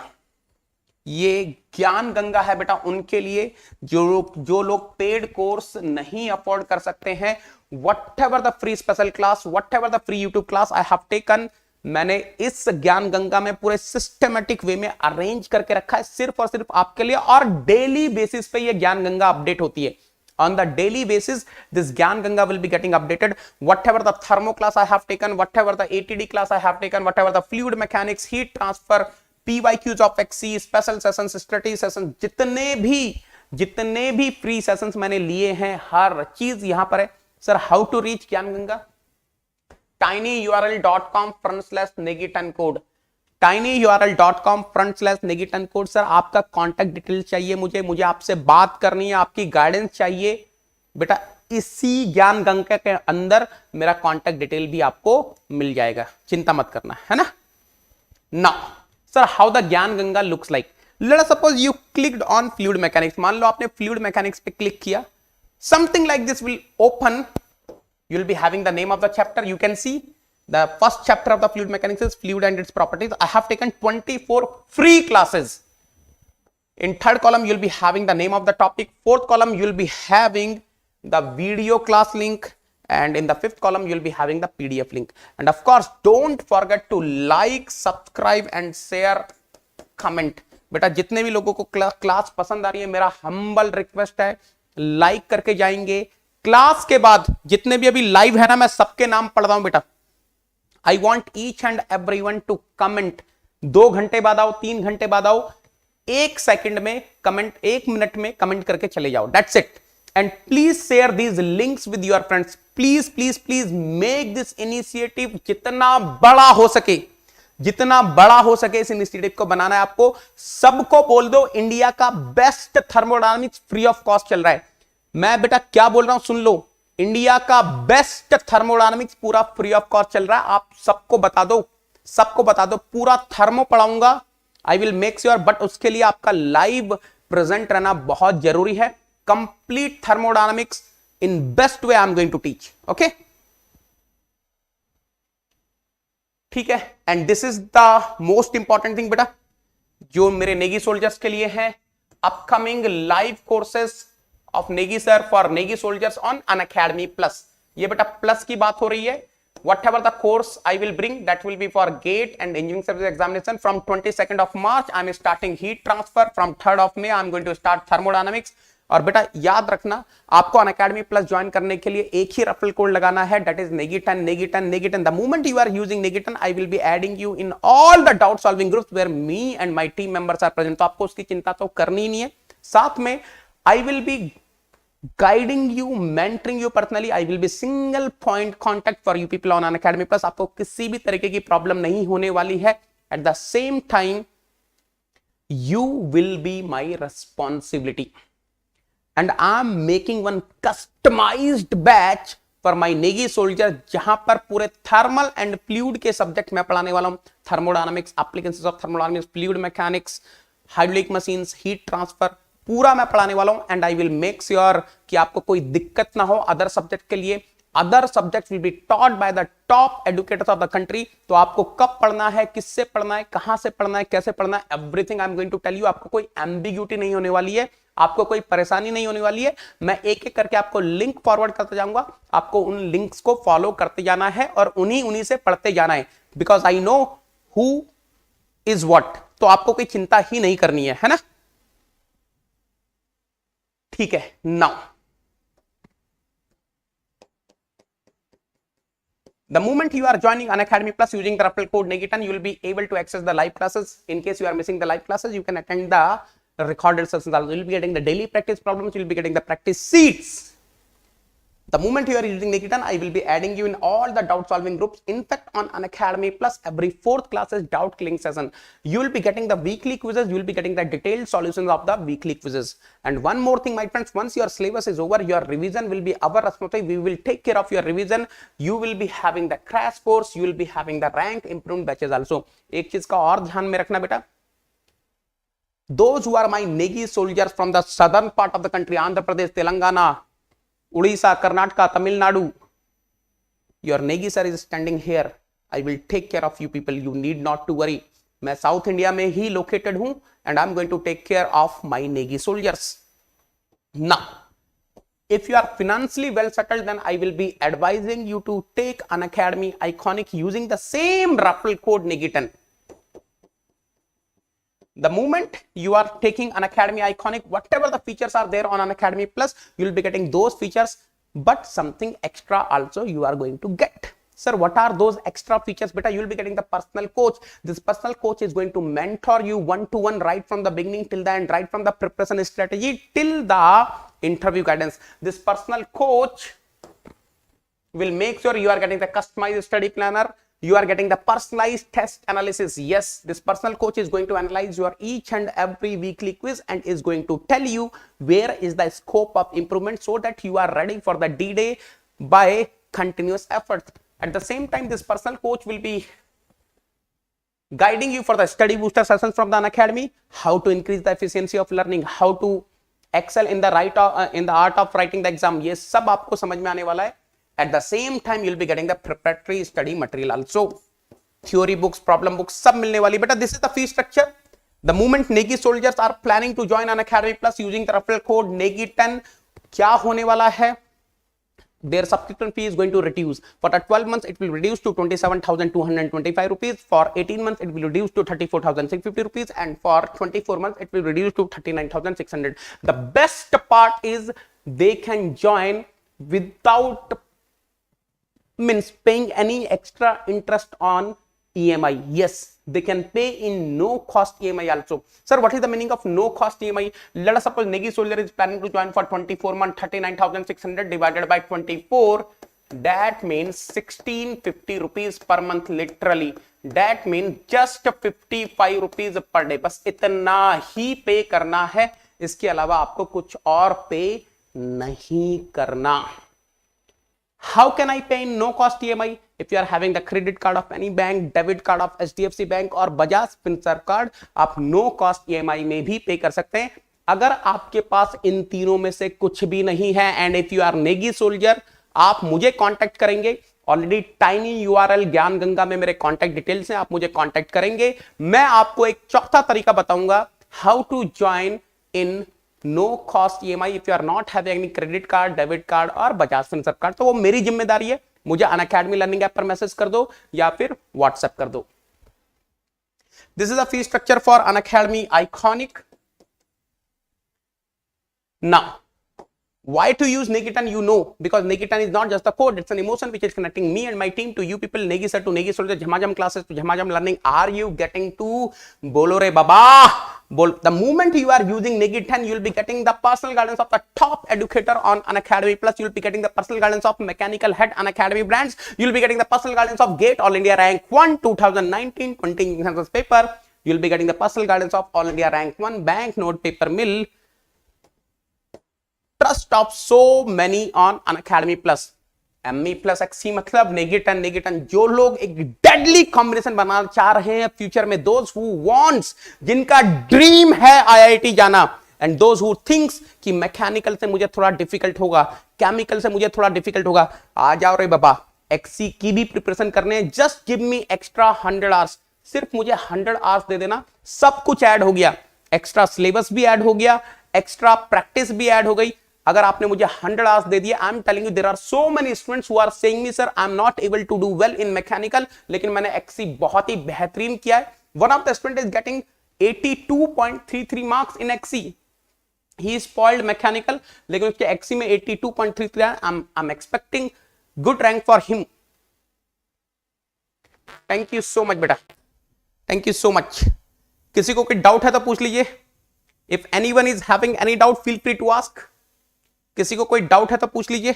ये ज्ञान गंगा है बेटा उनके लिए जो लोग paid course नहीं afford कर सकते हैं. whatever the free special class, whatever the free YouTube class I have taken, मैंने इस ज्ञान गंगा में पूरे सिस्टमेटिक वे में अरेंज करके रखा है सिर्फ और सिर्फ आपके लिए. और डेली बेसिस पे ये ज्ञान गंगा अपडेट होती है. On the daily basis, this Gyan Ganga will be getting updated. Whatever the thermo class I have taken, whatever the ATD class I have taken, whatever the fluid mechanics, heat transfer, PYQs of XC, special sessions, strategy sessions, जितने भी free sessions मैंने लिए हैं, हर चीज यहां पर है. Sir how to reach Gyan Ganga? tinyurl.com/negi10 code, tinyurl.com/negi10 code. Sir आपका कॉन्टेक्ट डिटेल चाहिए, मुझे आपसे बात करनी है, आपकी गाइडेंस चाहिए बेटा. इसी ज्ञान गंगा के अंदर मेरा कॉन्टेक्ट डिटेल भी आपको मिल जाएगा, चिंता मत करना, है ना. नाउ सर, हाउ द ज्ञान Ganga looks like? Late us suppose you clicked on fluid mechanics. मान लो आपने फ्लूइड मैकेनिक्स पे क्लिक किया. Something like this will open. You will be having the name of the chapter. You can see the first chapter of the fluid mechanics is fluid and its properties. I have taken 24 free classes. In third column, you will be having the name of the topic. Fourth column, you will be having the video class link. And in the fifth column, you will be having the PDF link. And of course, don't forget to like, subscribe and share, comment. बेटा जितने भी लोगों को class पसंद आ रही है, मेरा humble request है, लाइक करके जाएंगे. क्लास के बाद जितने भी अभी लाइव है ना, मैं सबके नाम पढ़ रहा हूं बेटा. I want each and everyone to comment. 2 घंटे बाद आओ, 3 घंटे बाद आओ, 1 सेकंड में कमेंट, 1 मिनट में कमेंट करके चले जाओ. That's it. And please share these links with your friends. Please please please make this initiative जितना बड़ा हो सके, जितना बड़ा हो सके इस इनिशिएटिव को बनाना है आपको. सबको बोल दो इंडिया का best thermodynamics free of cost चल रहा है. मैं बेटा क्या बोल रहा हूं सुन लो, इंडिया का बेस्ट थर्मोडायनामिक्स पूरा फ्री ऑफ कॉस्ट चल रहा है. आप सबको बता दो, सबको बता दो. पूरा थर्मो पढ़ाऊंगा, I will make sure, but उसके लिए आपका लाइव प्रेजेंट रहना बहुत जरूरी है. Complete thermodynamics in best way I am going to teach. Okay, ठीक है. And this is the most important thing बेटा, जो मेरे नेगी सोल्जर्स के लिए है. Upcoming live courses of Negi sir for Negi soldiers on Unacademy plus. ये बेटा प्लस की बात हो रही है. whatever the course I will bring, that will be for GATE and engineering service examination. From 22nd of March I am starting heat transfer. From 3rd of May I am going to start thermodynamics. और बेटा याद रखना, आपको Unacademy plus join करने के लिए एक ही referral code लगाना है, दैट इज नेगी10 नेगी10 नेगी10. The moment you are using नेगी10, I will be adding you in all the doubt solving groups where me and my team members are present. तो आपको उसकी चिंता तो करनी ही नहीं है. साथ में आई will B guiding you, mentoring you personally. I will be single point contact for you people on Unacademy Plus. आपको किसी भी तरीके की प्रॉब्लम नहीं होने वाली है. At the same time, you will be my responsibility. And I'm making one customized batch for my Negi soldier, जहां पर पूरे थर्मल एंड फ्लूइड के सब्जेक्ट मैं पढ़ाने वाला हूं. Thermodynamics, applications of thermodynamics, fluid mechanics, hydraulic machines, heat transfer, पूरा मैं पढ़ाने वाला हूं. And I will make sure कि आपको कोई दिक्कत ना हो अदर सब्जेक्ट के लिए. Other subject will be taught by the top educators of the country. तो आपको कब पढ़ना है, किससे पढ़ना है, कहां से पढ़ना है, कैसे पढ़ना है, everything I am going to tell you. आपको कोई एम्बिग्यूटी नहीं होने वाली है, आपको कोई परेशानी नहीं होने वाली है. मैं एक एक करके आपको लिंक फॉरवर्ड करते जाऊंगा. आपको उन लिंक्स को फॉलो करते जाना है और उन्हीं से पढ़ते जाना है. Because I know who is what. तो आपको कोई चिंता ही नहीं करनी है ना. ठीक है. Now the moment you are joining Unacademy Plus using the referral code NEGI10, you will be able to access the live classes. In case you are missing the live classes, you can attend the recorded sessions. You will be getting the daily practice problems. You will be getting the practice sheets. The moment you are using NEGI10, I will be adding you in all the doubt solving groups. In fact, on Unacademy Plus, every fourth class is doubt clearing session. You will be getting the weekly quizzes. You will be getting the detailed solutions of the weekly quizzes. And one more thing, my friends, once your syllabus is over, your revision will be our responsibility. We will take care of your revision. You will be having the crash course. You will be having the rank improvement batches also. एक चीज का और ध्यान में रखना बेटा. Those who are my Negi soldiers from the southern part of the country, Andhra Pradesh, Telangana, Odisha, Karnataka, Tamil Nadu, your Negi sir is standing here. I will take care of you people. You need not to worry. मैं south India में ही located हूं and I'm going to take care of my Negi soldiers. Now, if you are financially well settled, then I will be advising you to take Unacademy Iconic using the same referral code NEGI10. The moment you are taking Unacademy Iconic, whatever the features are there on Unacademy Plus, you will be getting those features, but something extra also you are going to get. Sir, what are those extra features? Beta, you will be getting the personal coach. This personal coach is going to mentor you one-to-one right from the beginning till the end, right from the preparation strategy till the interview guidance. This personal coach will make sure you are getting the customized study planner. You are getting the personalized test analysis. Yes, this personal coach is going to analyze your each and every weekly quiz and is going to tell you where is the scope of improvement so that you are ready for the D-Day by continuous effort. At the same time, this personal coach will be guiding you for the study booster sessions from the Unacademy, how to increase the efficiency of learning, how to excel in the art of writing the exam. ये सब आपको समझ में आने वाला है. At the same time, you'll be getting the preparatory study material also. Theory books, problem books, सब मिलने वाली. But this is the fee structure. The moment Negi soldiers are planning to join Unacademy Plus using the referral code NEGI10, क्या होने वाला है? Their subscription fee is going to reduce. For the 12 months, it will reduce to 27,225 rupees. For 18 months, it will reduce to 34,650 rupees. And for 24 months, it will reduce to 39,600. The best part is they can join without paying any extra interest on EMI. Yes, they can pay in no cost EMI also. Sir, what is the meaning of no cost EMI? Let us suppose Negi soldier is planning to join for 24 months, 39,600 divided by 24. That means 1650 rupees per month literally. That means just 55 rupees per day. बस इतना ही पे करना है. इसके अलावा आपको कुछ और पे नहीं करना. How can I pay in no cost EMI? If you are having the credit card of any bank, debit card of HDFC Bank और Bajaj Finserv card, आप no cost EMI में भी पे कर सकते हैं. अगर आपके पास इन तीनों में से कुछ भी नहीं है and if you are Negi soldier, आप मुझे कांटेक्ट करेंगे. ऑलरेडी टाइनी URL ज्ञान गंगा में मेरे कांटेक्ट डिटेल्स हैं. आप मुझे कांटेक्ट करेंगे. मैं आपको एक चौथा तरीका बताऊंगा how to join in no cost EMI if you are not having any credit card, debit card और Bajaj Finserv card. तो वो मेरी जिम्मेदारी है. मुझे Unacademy लर्निंग ऐप पर मैसेज कर दो या फिर व्हाट्सएप कर दो. This is the fee structure for Unacademy Iconic. Now, why to use NEGI10? You know, because NEGI10 is not just a code, it's an emotion which is connecting me and my team to you people. Negi sir to Negi soldier, Jhamajam classes to Jhamajam learning. Are you getting to bolo re baba? The moment you are using NEGI10, you will be getting the personal guidance of the top educator on Unacademy Plus. You will be getting the personal guidance of Mechanical Head Unacademy brands. You will be getting the personal guidance of GATE All India Rank 1 2019-20 paper. you will be getting the personal guidance of All India Rank 1 Bank Note Paper Mill. Trust of so many on Unacademy Plus. ME plus XC मतलब नेगेटन नेगेटन। जो लोग एक deadly combination बनाना चाह रहे हैं future में, those who wants, जिनका dream है IIT जाना, एंड दोज हु थिंक्स कि मैकेनिकल से मुझे थोड़ा डिफिकल्ट होगा, केमिकल से मुझे थोड़ा डिफिकल्ट होगा, आ जाओ रे बाबा XC की भी प्रिपरेशन करने। Just give me extra 100 hours, सिर्फ मुझे 100 आवर्स दे देना, सब कुछ ऐड हो गया, एक्स्ट्रा सिलेबस भी ऐड हो गया, एक्स्ट्रा प्रैक्टिस भी ऐड हो गई। अगर आपने मुझे 100 आवर्स दे दिए, I am telling you there are so many students who are saying me sir I am not able to do well in mechanical, लेकिन मैंने XC बहुत ही बेहतरीन किया है। One of the student is getting 82.33 marks in XC, he is spoiled mechanical, लेकिन उसके XC में 82.33 है। I am expecting good rank for him. Thank you so much बेटा, थैंक यू सो मच। किसी को कोई डाउट है तो पूछ लीजिए। If anyone is having any doubt feel free to ask. किसी को कोई डाउट है तो पूछ लीजिए।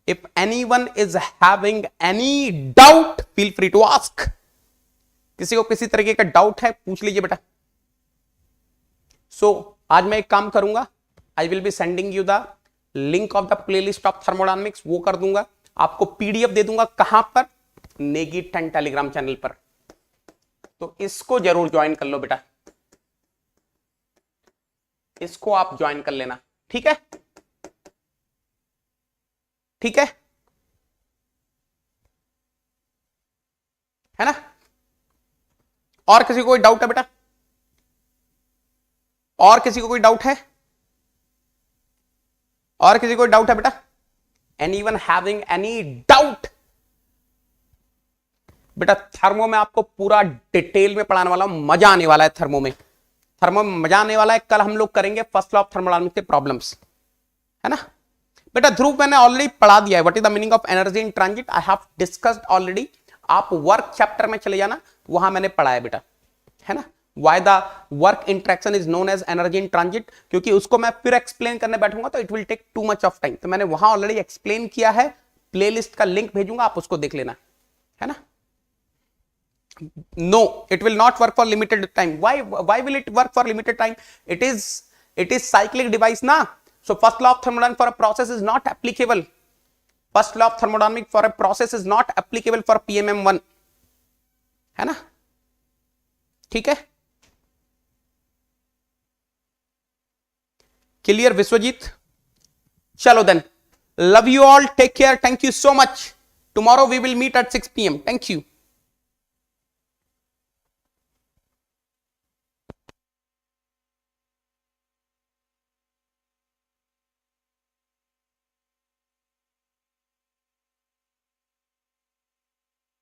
If anyone is having any doubt feel free to ask. किसी को किसी तरीके का डाउट है पूछ लीजिए बेटा। आज मैं एक काम करूंगा, आई will be sending you the link of the playlist of thermodynamics, वो कर दूंगा आपको, PDF दे दूंगा। कहां पर? नेगी 10 टेलीग्राम चैनल पर। तो इसको जरूर ज्वाइन कर लो बेटा, इसको आप ज्वाइन कर लेना, ठीक है? ठीक है ना? और किसी को कोई डाउट है बेटा? और किसी को कोई डाउट है? और किसी को कोई डाउट है बेटा? Anyone having any doubt? बेटा थर्मो में आपको पूरा डिटेल में पढ़ाने वाला हूं, मजा आने वाला है थर्मो में। थर्मो में मजा आने वाला है। कल हम लोग करेंगे फर्स्ट लॉ ऑफ थर्मोडायनामिक्स के प्रॉब्लम्स, है ना बेटा? ध्रुव मैंने ऑलरेडी पढ़ा दिया है, what is the meaning of energy in transit, I have discussed already. आप वर्क चैप्टर में चले जाना, वहां मैंने पढ़ा है बेटा, है ना? Why the work interaction is known as energy in transit, क्योंकि उसको मैं फिर एक्सप्लेन करने बैठूंगा तो it will take too much of time. तो मैंने वहां ऑलरेडी एक्सप्लेन किया है, प्लेलिस्ट का लिंक भेजूंगा, आप उसको देख लेना, है ना? No, it will not work for limited time. Why will it work for limited time? It is cyclic device na. So first law of thermodynamics for a process is not applicable. First law of thermodynamics for a process is not applicable for PMM1, है ना? ठीक है? Clear Vishwajeet? चलो then. Love you all. Take care. Thank you so much. Tomorrow we will meet at 6 PM. Thank you.